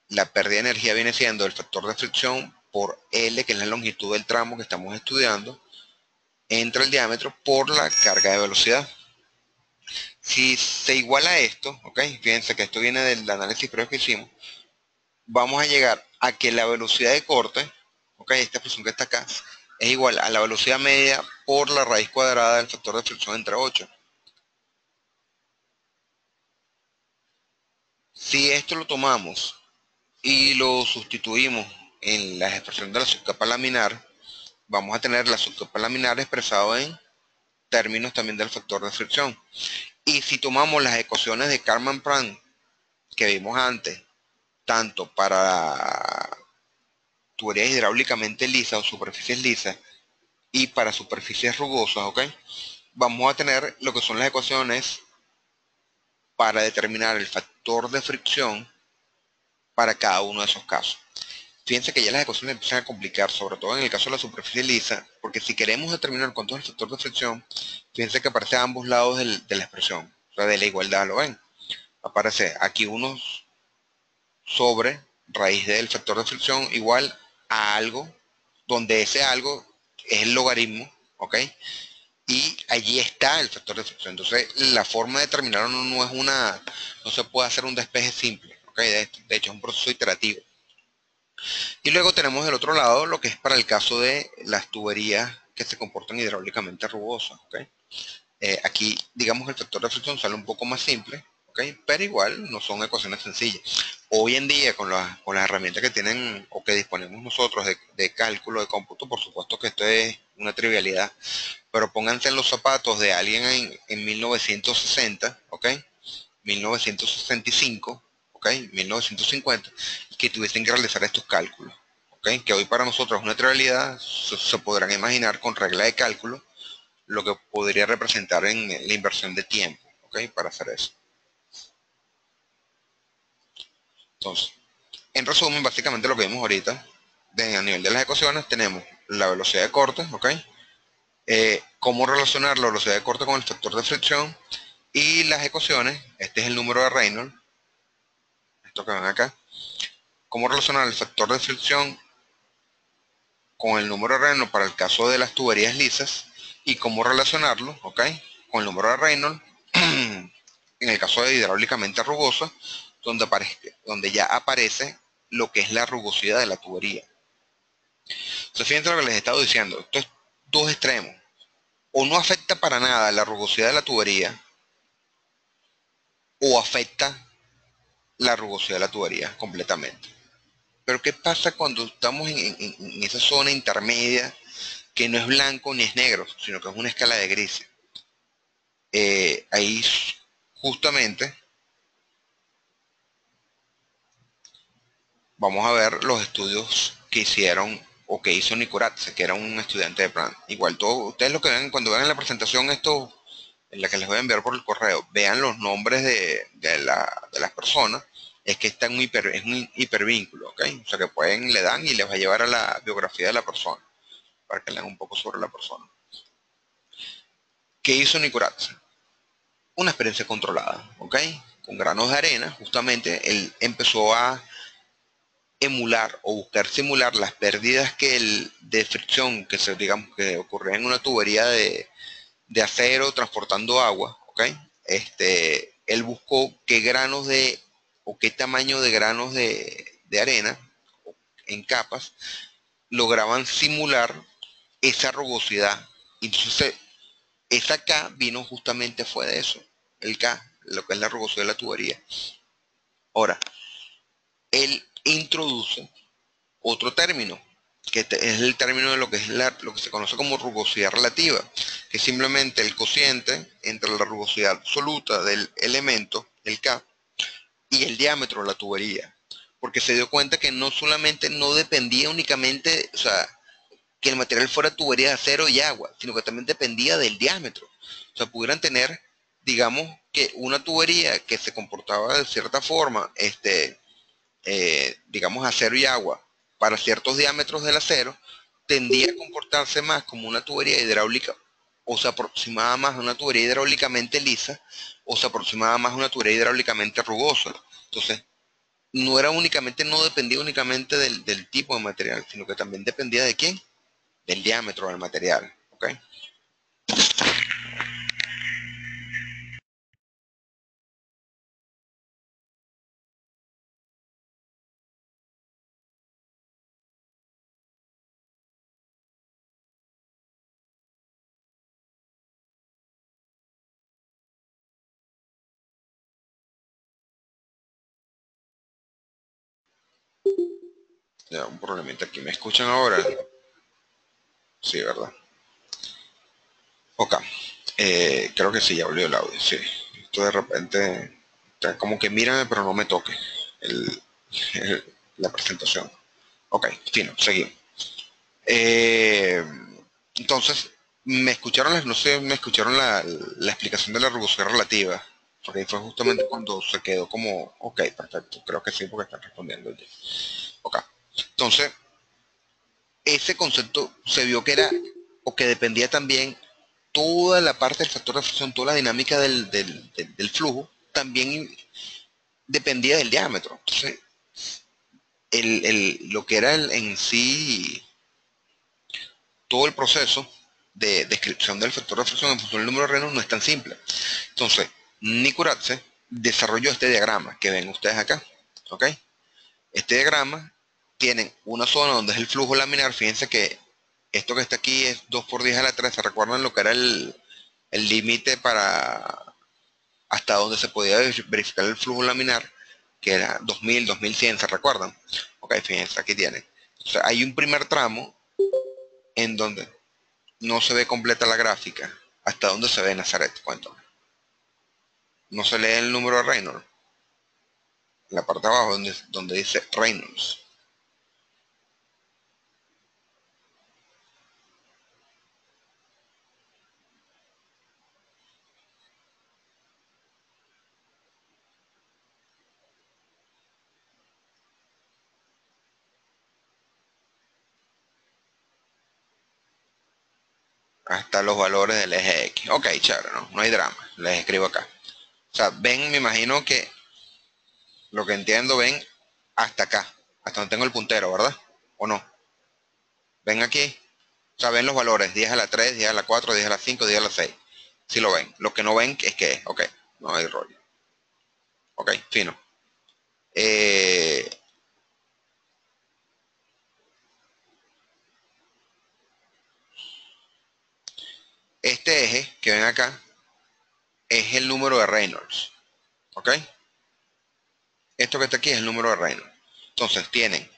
La pérdida de energía viene siendo el factor de fricción por L, que es la longitud del tramo que estamos estudiando, entre el diámetro por la carga de velocidad. Si se iguala esto, ¿ok? Fíjense que esto viene del análisis previo que hicimos, vamos a llegar a que la velocidad de corte, ¿ok? Esta expresión que está acá, es igual a la velocidad media por la raíz cuadrada del factor de fricción entre 8. Si esto lo tomamos y lo sustituimos en la expresión de la subcapa laminar, vamos a tener la subcapa laminar expresado en términos también del factor de fricción. Y si tomamos las ecuaciones de Karman-Prant que vimos antes, tanto para tuberías hidráulicamente lisas o superficies lisas y para superficies rugosas, ¿ok? Vamos a tener lo que son las ecuaciones para determinar el factor de fricción para cada uno de esos casos. Fíjense que ya las ecuaciones empiezan a complicar, sobre todo en el caso de la superficie lisa, porque si queremos determinar cuánto es el factor de fricción, fíjense que aparece a ambos lados de la expresión, o sea, de la igualdad, ¿lo ven? Aparece aquí unos sobre raíz del factor de fricción igual a algo, donde ese algo es el logaritmo, ¿ok? Y allí está el factor de fricción. Entonces, la forma de determinarlo no es no se puede hacer un despeje simple, ¿ok? De hecho, es un proceso iterativo. Y luego tenemos del otro lado lo que es para el caso de las tuberías que se comportan hidráulicamente rugosas, ¿ok? Aquí, digamos, el factor de fricción sale un poco más simple, ¿ok? Pero igual no son ecuaciones sencillas. Hoy en día, con las herramientas que tienen o que disponemos nosotros de cálculo, de cómputo, por supuesto que esto es una trivialidad, pero pónganse en los zapatos de alguien en 1960, ¿ok? 1965, ¿ok? 1950, que tuviesen que realizar estos cálculos, ¿ok? Que hoy para nosotros es una trivialidad, se podrán imaginar con regla de cálculo lo que podría representar en la inversión de tiempo, ¿ok? Para hacer eso. Entonces, en resumen, básicamente lo que vimos ahorita, a nivel de las ecuaciones, tenemos la velocidad de corte, ¿ok? Cómo relacionar la velocidad de corte con el factor de fricción y las ecuaciones, este es el número de Reynolds, esto que ven acá, cómo relacionar el factor de fricción con el número de Reynolds para el caso de las tuberías lisas y cómo relacionarlo, ¿ok? Con el número de Reynolds en el caso de hidráulicamente rugosa, donde ya aparece lo que es la rugosidad de la tubería. Entonces, fíjense lo que les he estado diciendo. Esto es dos extremos. O no afecta para nada la rugosidad de la tubería, o afecta la rugosidad de la tubería completamente. Pero ¿qué pasa cuando estamos en esa zona intermedia que no es blanco ni es negro, sino que es una escala de grises? Ahí justamente vamos a ver los estudios que hicieron o que hizo Nicorazzi, que era un estudiante de plan. Igual todos ustedes lo que ven cuando vean la presentación esto, en la que les voy a enviar por el correo, vean los nombres de las personas, es que está es un hipervínculo, ¿ok? O sea que le dan y les va a llevar a la biografía de la persona, para que lean un poco sobre la persona. ¿Qué hizo Nicorazzi? Una experiencia controlada, ¿ok? Con granos de arena, justamente, él empezó a emular o buscar simular las pérdidas de fricción digamos, que ocurren en una tubería de acero transportando agua, ¿ok? Él buscó qué granos o qué tamaño de granos de arena en capas lograban simular esa rugosidad. Entonces, esa K vino justamente fue de eso, el K, lo que es la rugosidad de la tubería. Ahora, él introduce otro término, que es el término de lo que es lo que se conoce como rugosidad relativa, que es simplemente el cociente entre la rugosidad absoluta del elemento, el K, y el diámetro de la tubería. Porque se dio cuenta que no solamente no dependía únicamente, o sea, que el material fuera tubería de acero y agua, sino que también dependía del diámetro. O sea, pudieran tener, digamos, que una tubería que se comportaba de cierta forma, digamos, acero y agua, para ciertos diámetros del acero, tendía a comportarse más como una tubería hidráulica, o se aproximaba más a una tubería hidráulicamente lisa, o se aproximaba más a una tubería hidráulicamente rugosa. Entonces, no dependía únicamente del tipo de material, sino que también dependía de quién, del diámetro del material. ¿Ok? Ya, un problemita aquí. ¿Me escuchan ahora? Sí, ¿verdad? Ok. Creo que sí, ya volvió el audio, sí. Esto de repente, como que mírame, pero no me toque el, la presentación. Ok, fino, seguimos. Eh, entonces, no sé, me escucharon la explicación de la rugosidad relativa, porque ahí fue justamente cuando se quedó como, ok, perfecto, creo que sí, porque están respondiendo ya. Ok, entonces, ese concepto se vio que era, o que dependía también toda la parte del factor de fricción, toda la dinámica del flujo, también dependía del diámetro. Entonces, lo que era en sí todo el proceso de descripción del factor de fricción en función del número de Reynolds no es tan simple. Entonces, Nicorazzi desarrolló este diagrama que ven ustedes acá. ¿Ok? Este diagrama tiene una zona donde es el flujo laminar. Fíjense que Esto que está aquí es 2 por 10 a la 3. ¿Se recuerdan lo que era el límite para hasta donde se podía verificar el flujo laminar? Que era 2000, 2100, ¿se recuerdan? Ok, fíjense, aquí tienen. O sea, hay un primer tramo en donde no se ve completa la gráfica. ¿Hasta dónde se ve Nazaret? Cuéntame. No se lee el número de Reynolds. En la parte de abajo donde dice Reynolds. Hasta los valores del eje X. Ok, chévere, no hay drama. Les escribo acá. O sea, ven, me imagino que lo que entiendo, ven hasta acá. Hasta donde tengo el puntero, ¿verdad? ¿O no? Ven aquí. O sea, ven los valores. 10 a la 3, 10 a la 4, 10 a la 5, 10 a la 6. Si lo ven. Lo que no ven es que, ok, no hay rollo. Ok, fino. Eh, este eje que ven acá es el número de Reynolds. ¿Ok? Esto que está aquí es el número de Reynolds. Entonces tienen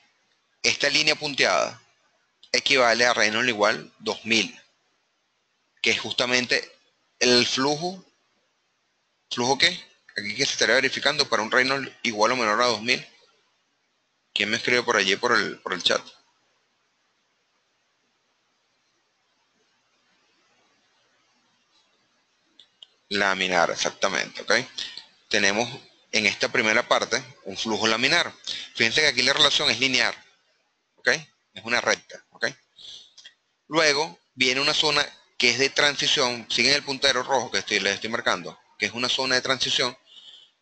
esta línea punteada equivale a Reynolds igual 2000, que es justamente el flujo. ¿Flujo qué? Aquí que se estaría verificando para un Reynolds igual o menor a 2000. ¿Quién me escribe por allí por el chat? Laminar, exactamente, ¿ok? Tenemos en esta primera parte un flujo laminar. Fíjense que aquí la relación es lineal, ¿ok? Es una recta, ¿ok? Luego viene una zona que es de transición, siguen el puntero rojo que les estoy marcando, que es una zona de transición,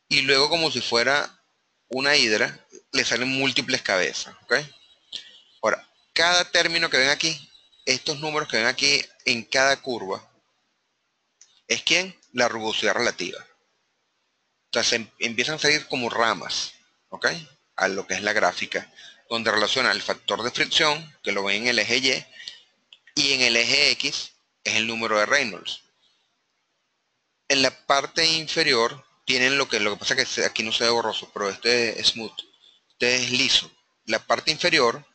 y luego como si fuera una hidra, le salen múltiples cabezas, ¿ok? Ahora, cada término que ven aquí, estos números que ven aquí en cada curva, ¿es quién? La rugosidad relativa. Entonces empiezan a salir como ramas, ¿ok? A lo que es la gráfica, donde relaciona el factor de fricción, que lo ven en el eje y en el eje X es el número de Reynolds. En la parte inferior tienen lo que pasa es que aquí no se ve borroso, pero este es smooth, este es liso. La parte inferior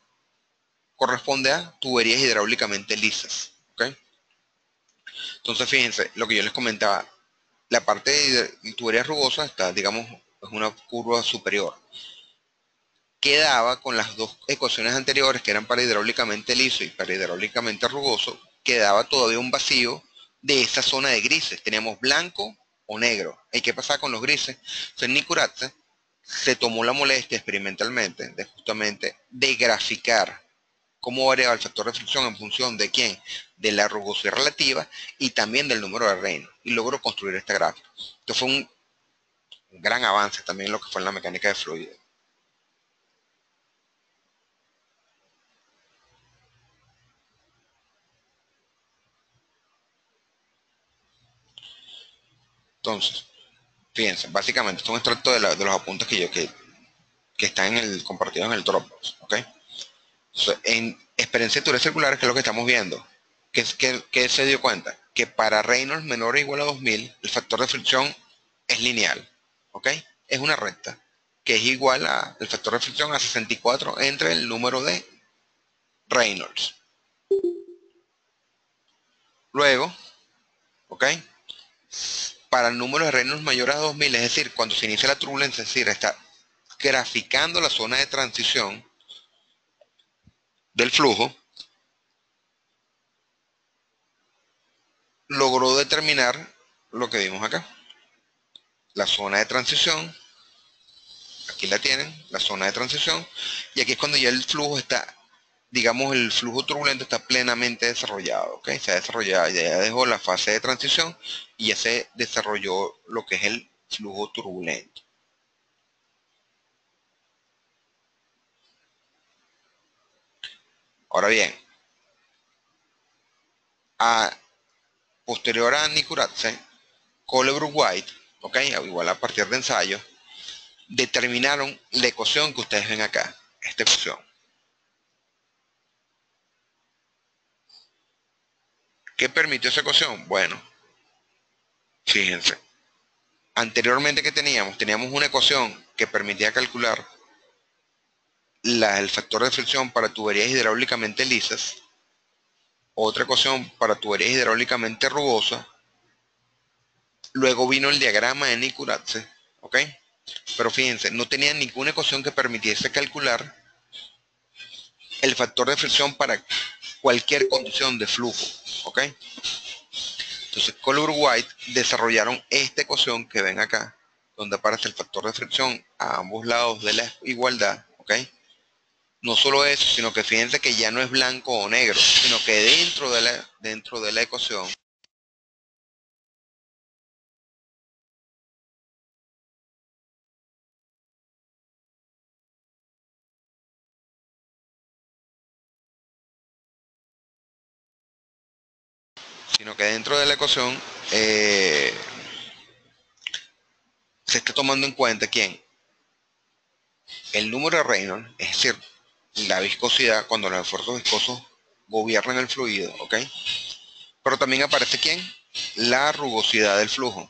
corresponde a tuberías hidráulicamente lisas, ¿ok? Entonces fíjense, lo que yo les comentaba, la parte de tuberías rugosas está, digamos, es una curva superior. Quedaba con las dos ecuaciones anteriores, que eran para hidráulicamente liso y para hidráulicamente rugoso, quedaba todavía un vacío de esa zona de grises. Teníamos blanco o negro. ¿Y qué pasaba con los grises? Entonces Nikuratse se tomó la molestia experimentalmente de justamente de graficar cómo variaba el factor de fricción en función de quién, de la rugosidad relativa y también del número de Reynolds, y logró construir esta gráfica. Esto fue un gran avance también en lo que fue en la mecánica de fluidos. Entonces, fíjense, básicamente es un extracto de los apuntes que están compartidos en el Dropbox, ¿ok? Entonces, en experiencia de teoría circular, ¿qué es lo que estamos viendo? ¿Qué se dio cuenta? Que para Reynolds menor o igual a 2000, el factor de fricción es lineal, ¿ok? Es una recta, que es igual al factor de fricción a 64 entre el número de Reynolds. Luego, ¿ok? Para el número de Reynolds mayor a 2000, es decir, cuando se inicia la turbulencia, es decir, está graficando la zona de transición del flujo, logró determinar lo que vimos acá. La zona de transición, aquí la tienen, la zona de transición, y aquí es cuando ya el flujo está, digamos, el flujo turbulento está plenamente desarrollado, ¿ok? Se ha desarrollado, ya dejó la fase de transición y ya se desarrolló lo que es el flujo turbulento. Ahora bien, a posterior a Nikuratse, Colebrook White, ¿ok? Igual a partir de ensayos, determinaron la ecuación que ustedes ven acá, esta ecuación. ¿Qué permitió esa ecuación? Bueno, fíjense. Anteriormente, ¿qué teníamos? Teníamos una ecuación que permitía calcular el factor de fricción para tuberías hidráulicamente lisas, otra ecuación para tuberías hidráulicamente rugosas, luego vino el diagrama de Nikuratse, ¿ok? Pero fíjense, no tenía ninguna ecuación que permitiese calcular el factor de fricción para cualquier condición de flujo, ¿ok? Entonces, Colbert White desarrollaron esta ecuación que ven acá, donde aparece el factor de fricción a ambos lados de la igualdad, ¿ok? No solo eso, sino que fíjense que ya no es blanco o negro, sino que dentro de la ecuación, sino que dentro de la ecuación se está tomando en cuenta quién, el número de Reynolds, es decir, la viscosidad cuando los esfuerzos viscosos gobiernan el fluido, ¿ok? Pero también aparece quién, la rugosidad del flujo.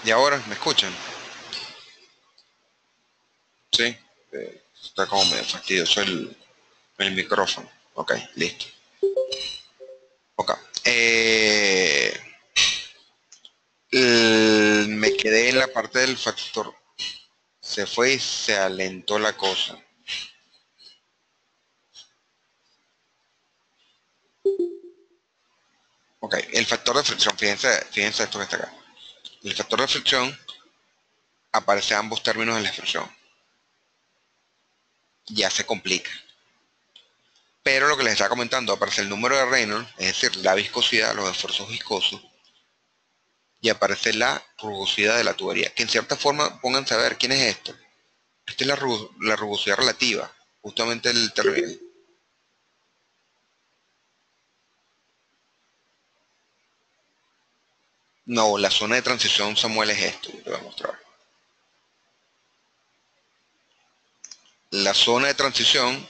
Y ahora, ¿me escuchan? Sí, está como medio fastidioso el micrófono. Ok, listo. Ok. Me quedé en la parte del factor. Se fue y se alentó la cosa. Ok, el factor de fricción, fíjense esto que está acá. El factor de fricción aparece en ambos términos de la expresión. Ya se complica. Pero lo que les estaba comentando, aparece el número de Reynolds, es decir, la viscosidad, los esfuerzos viscosos, y aparece la rugosidad de la tubería. Que en cierta forma, pónganse a ver, ¿quién es esto? Esta es la rugosidad relativa, justamente el término. No, la zona de transición, Samuel, es esto, te voy a mostrar. La zona de transición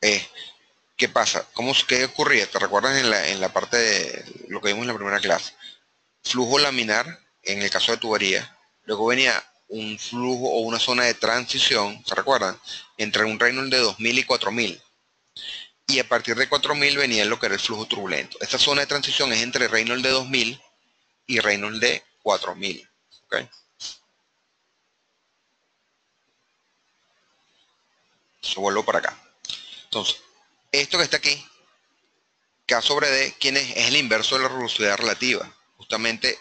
es, ¿qué pasa? ¿Qué ocurría? ¿Te recuerdas en la parte de lo que vimos en la primera clase? Flujo laminar, en el caso de tubería, luego venía un flujo o una zona de transición, ¿se recuerdan? Entre un Reynolds de 2000 y 4000. Y a partir de 4000 venía lo que era el flujo turbulento. Esta zona de transición es entre Reynolds de 2000 y Reynolds de 4000. ¿Okay? Eso vuelvo para acá. Entonces, esto que está aquí, K sobre D, ¿quién es? Es el inverso de la rugosidad relativa. Justamente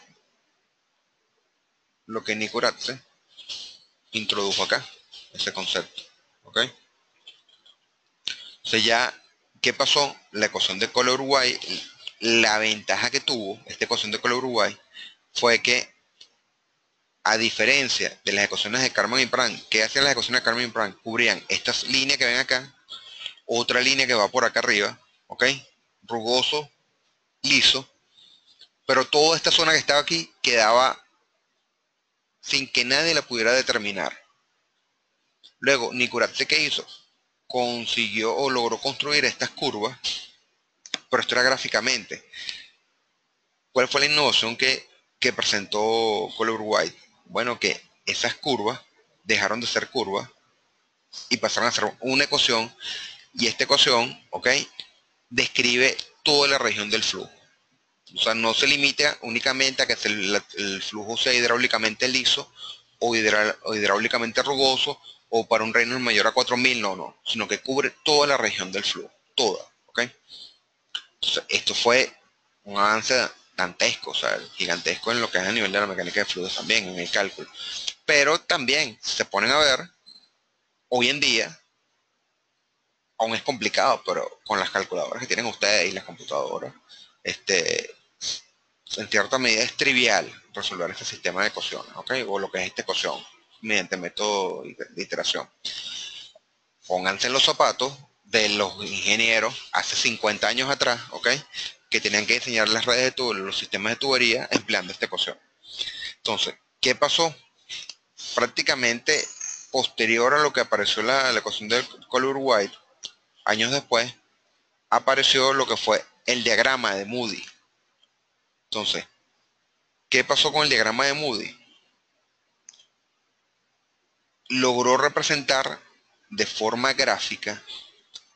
lo que Nikuratse introdujo acá, ese concepto. ¿Ok? Entonces ya, ¿qué pasó? La ecuación de Color Uruguay, la ventaja que tuvo esta ecuación de Color Uruguay fue que, a diferencia de las ecuaciones de Karman y Pran, ¿qué hacían las ecuaciones de Karman y Pran? Cubrían estas líneas que ven acá, otra línea que va por acá arriba, ¿ok? Rugoso, liso, pero toda esta zona que estaba aquí quedaba sin que nadie la pudiera determinar. Luego, Nikuratse, ¿qué hizo? Consiguió o logró construir estas curvas, pero esto era gráficamente. ¿Cuál fue la innovación que presentó Color White? Bueno, que esas curvas dejaron de ser curvas y pasaron a ser una ecuación, y esta ecuación, ¿ok? Describe toda la región del flujo. O sea, no se limita únicamente a que el flujo sea hidráulicamente liso o hidráulicamente rugoso o para un Reynolds mayor a 4000, no, no, sino que cubre toda la región del flujo, toda, ¿ok? Entonces, esto fue un avance dantesco, o sea, gigantesco en lo que es a nivel de la mecánica de fluidos también, en el cálculo. Pero también, si se ponen a ver, hoy en día, aún es complicado, pero con las calculadoras que tienen ustedes y las computadoras, este, en cierta medida es trivial resolver este sistema de ecuaciones, ¿ok? O lo que es esta ecuación mediante método de iteración. Pónganse en los zapatos de los ingenieros hace 50 años atrás, ¿ok? Que tenían que diseñar las redes de tubería, los sistemas de tubería empleando esta ecuación. Entonces, ¿qué pasó? Prácticamente posterior a lo que apareció la ecuación de Color-White, años después, apareció lo que fue el diagrama de Moody. Entonces, ¿qué pasó con el diagrama de Moody? Logró representar de forma gráfica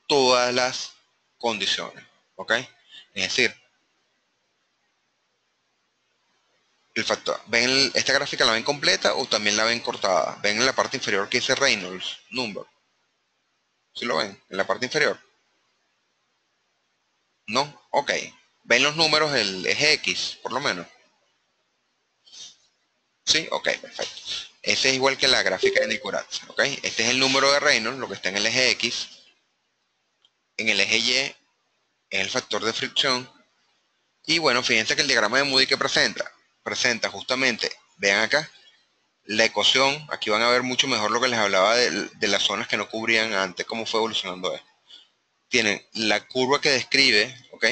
todas las condiciones, ¿ok? Es decir, el factor, ¿ven esta gráfica la ven completa o también la ven cortada? ¿Ven en la parte inferior que dice Reynolds number? ¿Sí lo ven? En la parte inferior. ¿No? Ok. ¿Ven los números del eje X, por lo menos? ¿Sí? Ok, perfecto. Ese es igual que la gráfica de Nicorazzi, ¿ok? Este es el número de Reynolds, lo que está en el eje X. En el eje Y es el factor de fricción. Y bueno, fíjense que el diagrama de Moody que presenta, presenta justamente, vean acá, la ecuación, aquí van a ver mucho mejor lo que les hablaba de las zonas que no cubrían antes, cómo fue evolucionando esto. Tienen la curva que describe, ¿ok?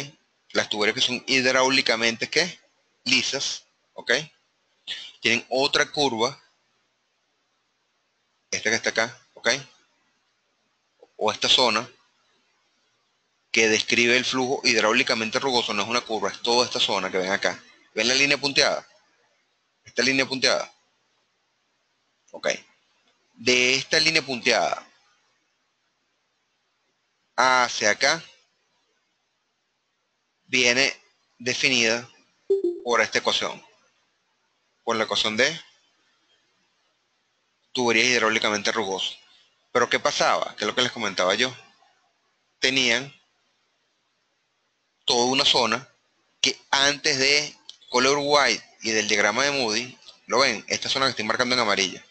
Las tuberías que son hidráulicamente, ¿qué? Lisas, ¿ok? Tienen otra curva, esta que está acá, ¿ok? O esta zona, que describe el flujo hidráulicamente rugoso, no es una curva, es toda esta zona que ven acá. ¿Ven la línea punteada? Esta línea punteada, ¿ok? De esta línea punteada hacia acá, viene definida por esta ecuación, por la ecuación de tuberías hidráulicamente rugosas. Pero ¿qué pasaba? Que es lo que les comentaba yo. Tenían toda una zona que antes de Color White y del diagrama de Moody, lo ven, esta zona que estoy marcando en amarillo,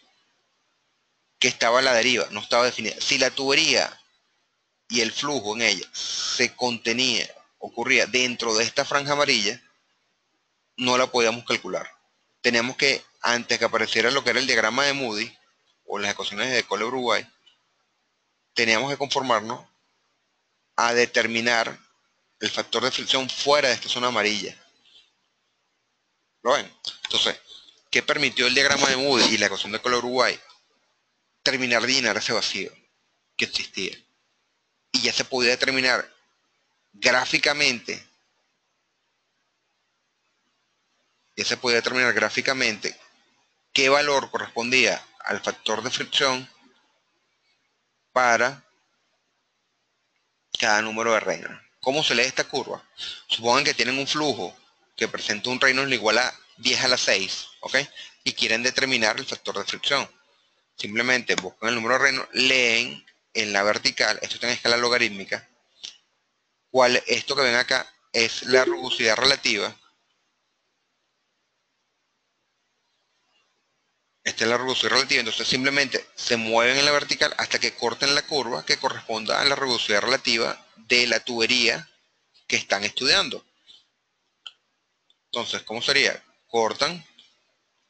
que estaba a la deriva, no estaba definida. Si la tubería y el flujo en ella se contenía, ocurría dentro de esta franja amarilla, no la podíamos calcular. Teníamos que, antes que apareciera lo que era el diagrama de Moody, o las ecuaciones de Cole Uruguay, teníamos que conformarnos a determinar el factor de fricción fuera de esta zona amarilla. ¿Lo ven? Entonces, ¿qué permitió el diagrama de Moody y la ecuación de Cole Uruguay? Terminar de llenar ese vacío que existía. Y ya se podía determinar gráficamente, qué valor correspondía al factor de fricción para cada número de Reynolds. ¿Cómo se lee esta curva? Supongan que tienen un flujo que presenta un Reynolds igual a 10 a la 6, ¿ok? Y quieren determinar el factor de fricción. Simplemente buscan el número de Reynolds, leen en la vertical, esto está en escala logarítmica, esto que ven acá es la rugosidad relativa. Esta es la rugosidad relativa, entonces simplemente se mueven en la vertical hasta que corten la curva que corresponda a la rugosidad relativa de la tubería que están estudiando. Entonces, ¿cómo sería? Cortan,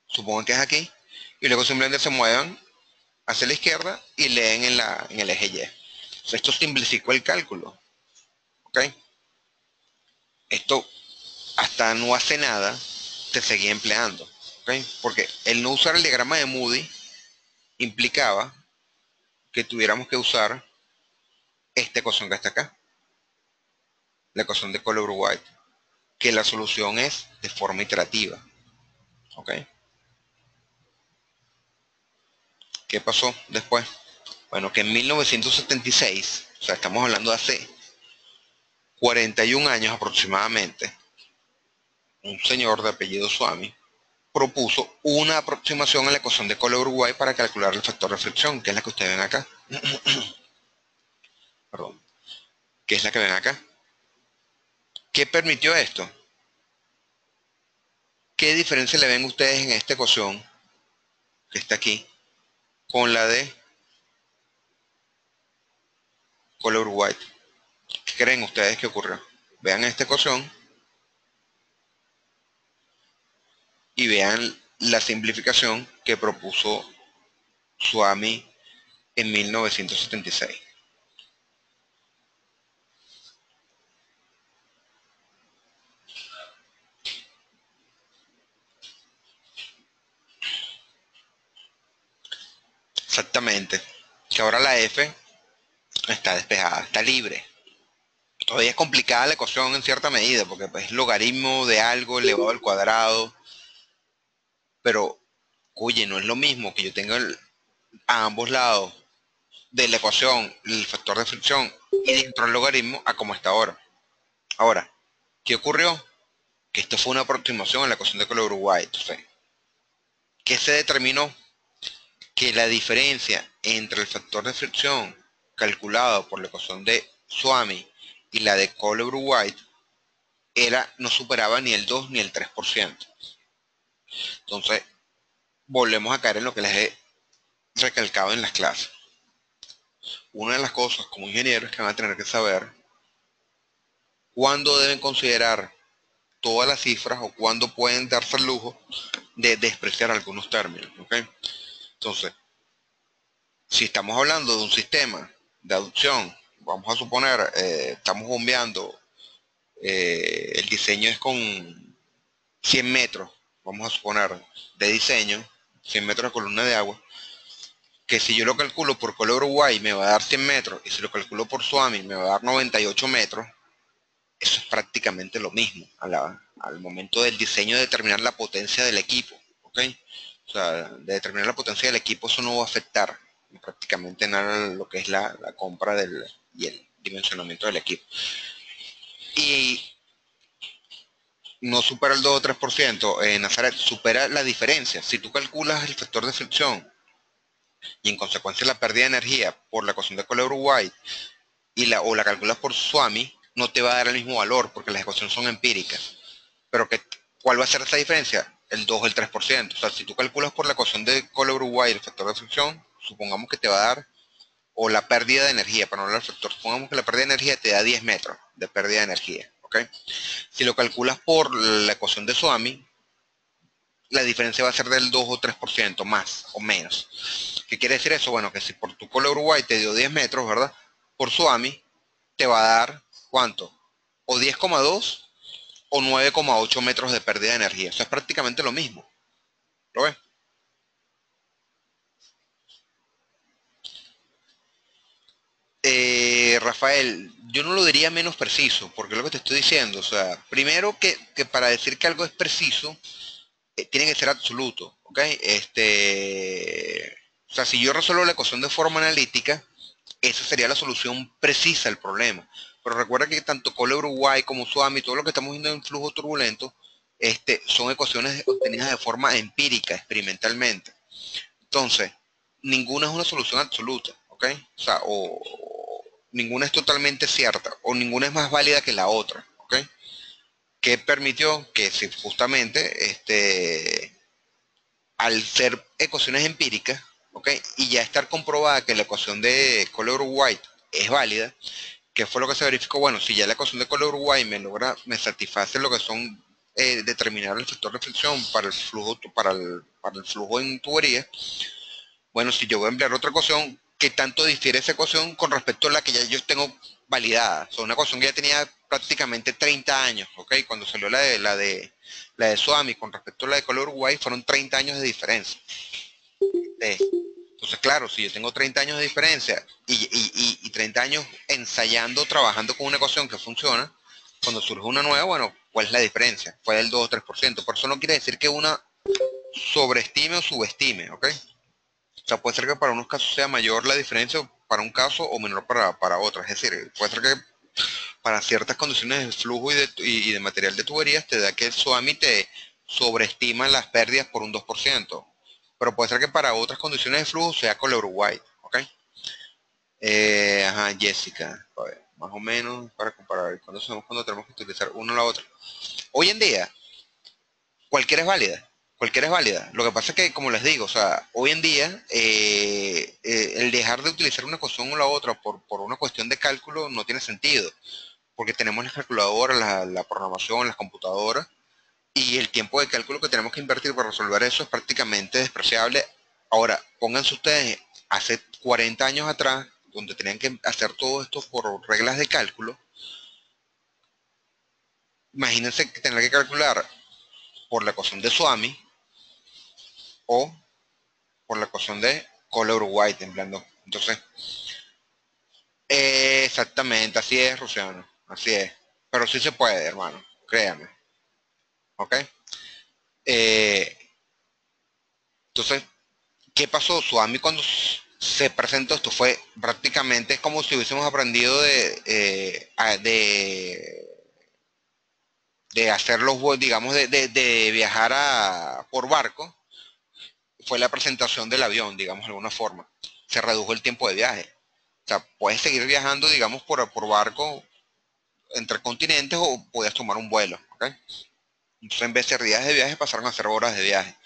supongan que es aquí, y luego simplemente se muevan hacia la izquierda y leen en el eje Y. Entonces, esto simplificó el cálculo, ¿ok? Esto hasta no hace nada se seguía empleando, ¿ok? Porque el no usar el diagrama de Moody implicaba que tuviéramos que usar esta ecuación que está acá, la ecuación de Color-White, que la solución es de forma iterativa, ¿ok? ¿Qué pasó después? Bueno, que en 1976, o sea, estamos hablando de hace 41 años aproximadamente, un señor de apellido Swami propuso una aproximación a la ecuación de Cole-Uruguay para calcular el factor de fricción, que es la que ustedes ven acá. Perdón, que es la que ven acá. ¿Qué permitió esto? ¿Qué diferencia le ven ustedes en esta ecuación que está aquí con la de Color White. ¿Qué creen ustedes que ocurrió? Vean esta ecuación y vean la simplificación que propuso Swami en 1976. Exactamente. Que ahora la F está despejada, está libre. Todavía es complicada la ecuación en cierta medida, porque pues, es logaritmo de algo elevado al cuadrado, pero, oye, no es lo mismo que yo tenga a ambos lados de la ecuación el factor de fricción y dentro del logaritmo a como está ahora. Ahora, ¿qué ocurrió? Que esto fue una aproximación a la ecuación de Color-White. Entonces, ¿qué se determinó? Que la diferencia entre el factor de fricción calculado por la ecuación de Swami y la de Color-White no superaba ni el 2 ni el 3%. Entonces, volvemos a caer en lo que les he recalcado en las clases. Una de las cosas como ingenieros que van a tener que saber cuándo deben considerar todas las cifras o cuándo pueden darse el lujo de despreciar algunos términos. ¿Okay? Entonces, si estamos hablando de un sistema de aducción, vamos a suponer, estamos bombeando, el diseño es con 100 metros, vamos a suponer, de diseño, 100 metros de columna de agua, que si yo lo calculo por Color Uruguay me va a dar 100 metros y si lo calculo por Suami me va a dar 98 metros, eso es prácticamente lo mismo al momento del diseño de determinar la potencia del equipo. ¿Ok? O sea, de determinar la potencia del equipo, eso no va a afectar prácticamente nada lo que es la compra y el dimensionamiento del equipo. Y no supera el 2 o 3%, Nazaret, supera la diferencia. Si tú calculas el factor de fricción y en consecuencia la pérdida de energía por la ecuación de Color Uruguay o la calculas por Swami, no te va a dar el mismo valor porque las ecuaciones son empíricas. Pero ¿cuál va a ser esa diferencia? El 2 o el 3%. O sea, si tú calculas por la ecuación de Color Uruguay el factor de fricción, supongamos que te va a dar, o la pérdida de energía, para no hablar del factor, supongamos que la pérdida de energía te da 10 metros de pérdida de energía. ¿Ok? Si lo calculas por la ecuación de Swami, la diferencia va a ser del 2 o 3% más o menos. ¿Qué quiere decir eso? Bueno, que si por tu Color Uruguay te dio 10 metros, ¿verdad? Por Swami te va a dar, ¿cuánto? O 10,2 o 9,8 metros de pérdida de energía. Eso es prácticamente lo mismo. ¿Lo ves? Rafael, yo no lo diría menos preciso, porque es lo que te estoy diciendo. O sea, primero que para decir que algo es preciso, tiene que ser absoluto. ¿Ok? O sea, si yo resuelvo la ecuación de forma analítica, esa sería la solución precisa al problema. Pero recuerda que tanto Cole Uruguay como Suami, todo lo que estamos viendo en flujo turbulento, son ecuaciones obtenidas de forma empírica, experimentalmente. Entonces, ninguna es una solución absoluta, ¿ok? O sea, ninguna es totalmente cierta, o ninguna es más válida que la otra, ¿ok? Que permitió que si justamente, al ser ecuaciones empíricas, ¿ok? Y ya estar comprobada que la ecuación de Color White es válida, ¿qué fue lo que se verificó? Bueno, si ya la ecuación de Color White me satisface lo que son, determinar el factor de fricción para el flujo, para el flujo en tubería, bueno, si yo voy a emplear otra ecuación, ¿qué tanto difiere esa ecuación con respecto a la que ya yo tengo validada? O sea, una ecuación que ya tenía prácticamente 30 años, ¿ok? Cuando salió la de Swami con respecto a la de Color Uruguay, fueron 30 años de diferencia. Entonces, claro, si yo tengo 30 años de diferencia y 30 años ensayando, trabajando con una ecuación que funciona, cuando surge una nueva, bueno, ¿cuál es la diferencia? Fue del 2 o 3%. Por eso no quiere decir que una sobreestime o subestime, ¿ok? O sea, puede ser que para unos casos sea mayor la diferencia para un caso o menor para otros. Es decir, puede ser que para ciertas condiciones de flujo y de material de tuberías te da que el SOAMI te sobreestima las pérdidas por un 2%. Pero puede ser que para otras condiciones de flujo sea con la Uruguay. ¿Ok? Ajá, Jessica. A ver, más o menos para comparar. ¿Cuándo sabemos cuándo tenemos que utilizar una o la otra? Hoy en día, cualquiera es válida. Cualquiera es válida. Lo que pasa es que, como les digo, o sea, hoy en día el dejar de utilizar una ecuación o la otra por una cuestión de cálculo no tiene sentido, porque tenemos las calculadoras, la programación, las computadoras, y el tiempo de cálculo que tenemos que invertir para resolver eso es prácticamente despreciable. Ahora, pónganse ustedes, hace 40 años atrás, donde tenían que hacer todo esto por reglas de cálculo, imagínense que tener que calcular por la ecuación de Swami o por la ecuación de Cole-Uruguay temblando. Entonces, exactamente, así es, Rusiano, así es. Pero sí se puede, hermano, créame, ¿ok? Eh, entonces, ¿qué pasó? Suami cuando se presentó esto fue prácticamente como si hubiésemos aprendido de hacer los vuelos, digamos, de viajar por barco. Fue la presentación del avión, digamos, de alguna forma. Se redujo el tiempo de viaje. O sea, puedes seguir viajando, digamos, por barco entre continentes o puedes tomar un vuelo, ¿ok? Entonces, en vez de días de viaje, pasaron a ser horas de viaje.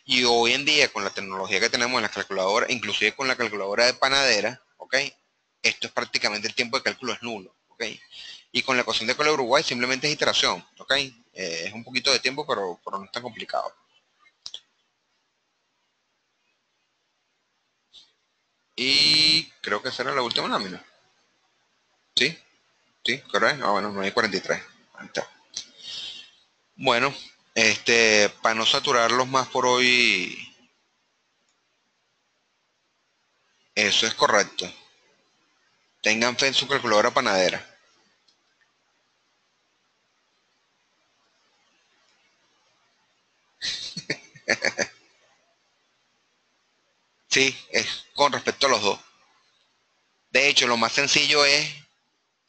Y hoy en día, con la tecnología que tenemos en las calculadoras, inclusive con la calculadora de panadera, ¿ok? Esto es prácticamente el tiempo de cálculo es nulo, ¿ok? Y con la ecuación de Cole Uruguay simplemente es iteración, ¿ok? Es un poquito de tiempo, pero no es tan complicado. Y creo que esa era la última lámina. ¿Sí? ¿Sí? ¿Correcto? Ah, bueno, 9:43. Ahí está. Bueno, para no saturarlos más por hoy, eso es correcto. Tengan fe en su calculadora panadera. Sí, es con respecto a los dos. De hecho, lo más sencillo es,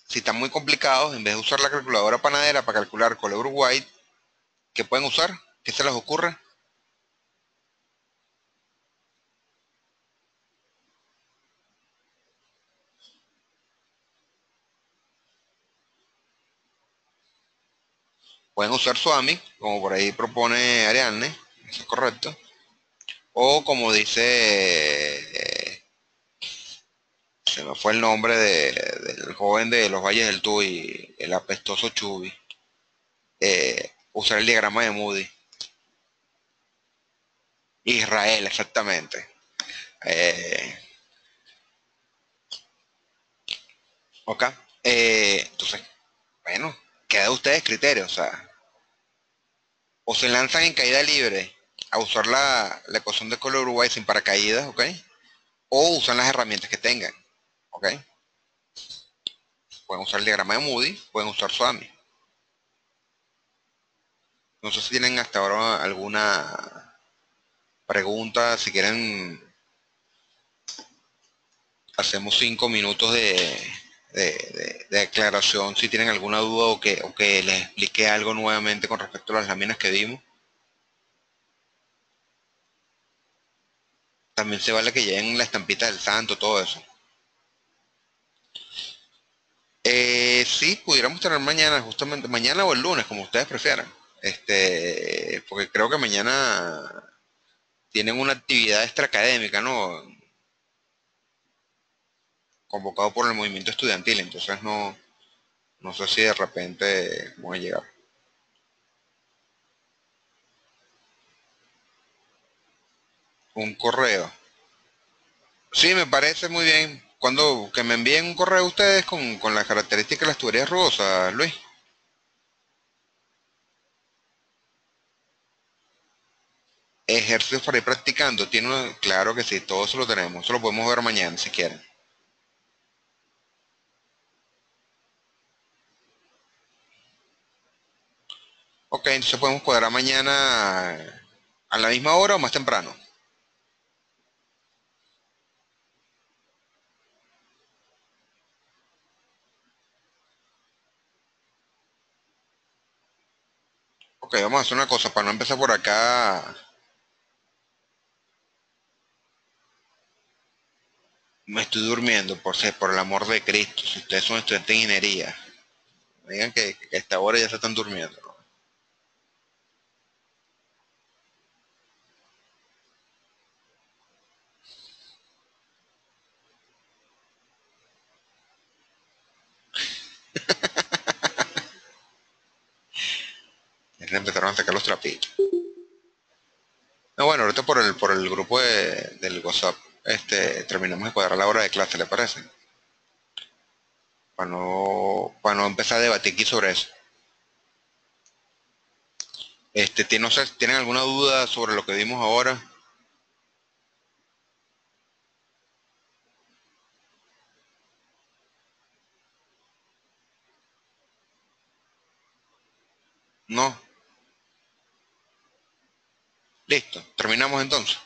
si están muy complicados, en vez de usar la calculadora panadera para calcular con el Uruguay, ¿qué pueden usar? ¿Qué se les ocurre? Pueden usar Swami, como por ahí propone Ariadne, eso es correcto. O como dice, se me fue el nombre del joven de los Valles del Tuy, el apestoso Chubi, usar el diagrama de Moody. Israel, exactamente. Eh, ok. Entonces, bueno, queda de ustedes criterio, o sea, o se lanzan en caída libre a usar la ecuación de color Uruguay sin paracaídas, ¿ok? O usan las herramientas que tengan, ¿ok? Pueden usar el diagrama de Moody, pueden usar Swami. No sé si tienen hasta ahora alguna pregunta, si quieren, hacemos 5 minutos de aclaración, si tienen alguna duda o que les explique algo nuevamente con respecto a las láminas que vimos. También se vale que lleven la estampita del santo, todo eso. Sí, pudiéramos tener mañana, justamente mañana o el lunes, como ustedes prefieran. Porque creo que mañana tienen una actividad extraacadémica, ¿no? Convocado por el movimiento estudiantil, entonces no sé si de repente voy a llegar. Un correo. Sí, me parece muy bien. Cuando que me envíen un correo a ustedes con las características de las tuberías rugosas, Luis. Ejercicios para ir practicando. Claro que sí, todo eso lo tenemos. Eso lo podemos ver mañana si quieren. Ok, entonces podemos cuadrar mañana a la misma hora o más temprano. Ok, vamos a hacer una cosa para no empezar por acá. Me estoy durmiendo, por el amor de Cristo. Si ustedes son estudiantes de ingeniería, me digan que a esta hora ya se están durmiendo, ¿no? Empezaron a sacar los trapitos. No, bueno, ahorita por el grupo del WhatsApp, terminamos de cuadrar la hora de clase, ¿le parece? Para no empezar a debatir aquí sobre eso. No sé, ¿tienen alguna duda sobre lo que vimos ahora? No. Listo. Terminamos entonces.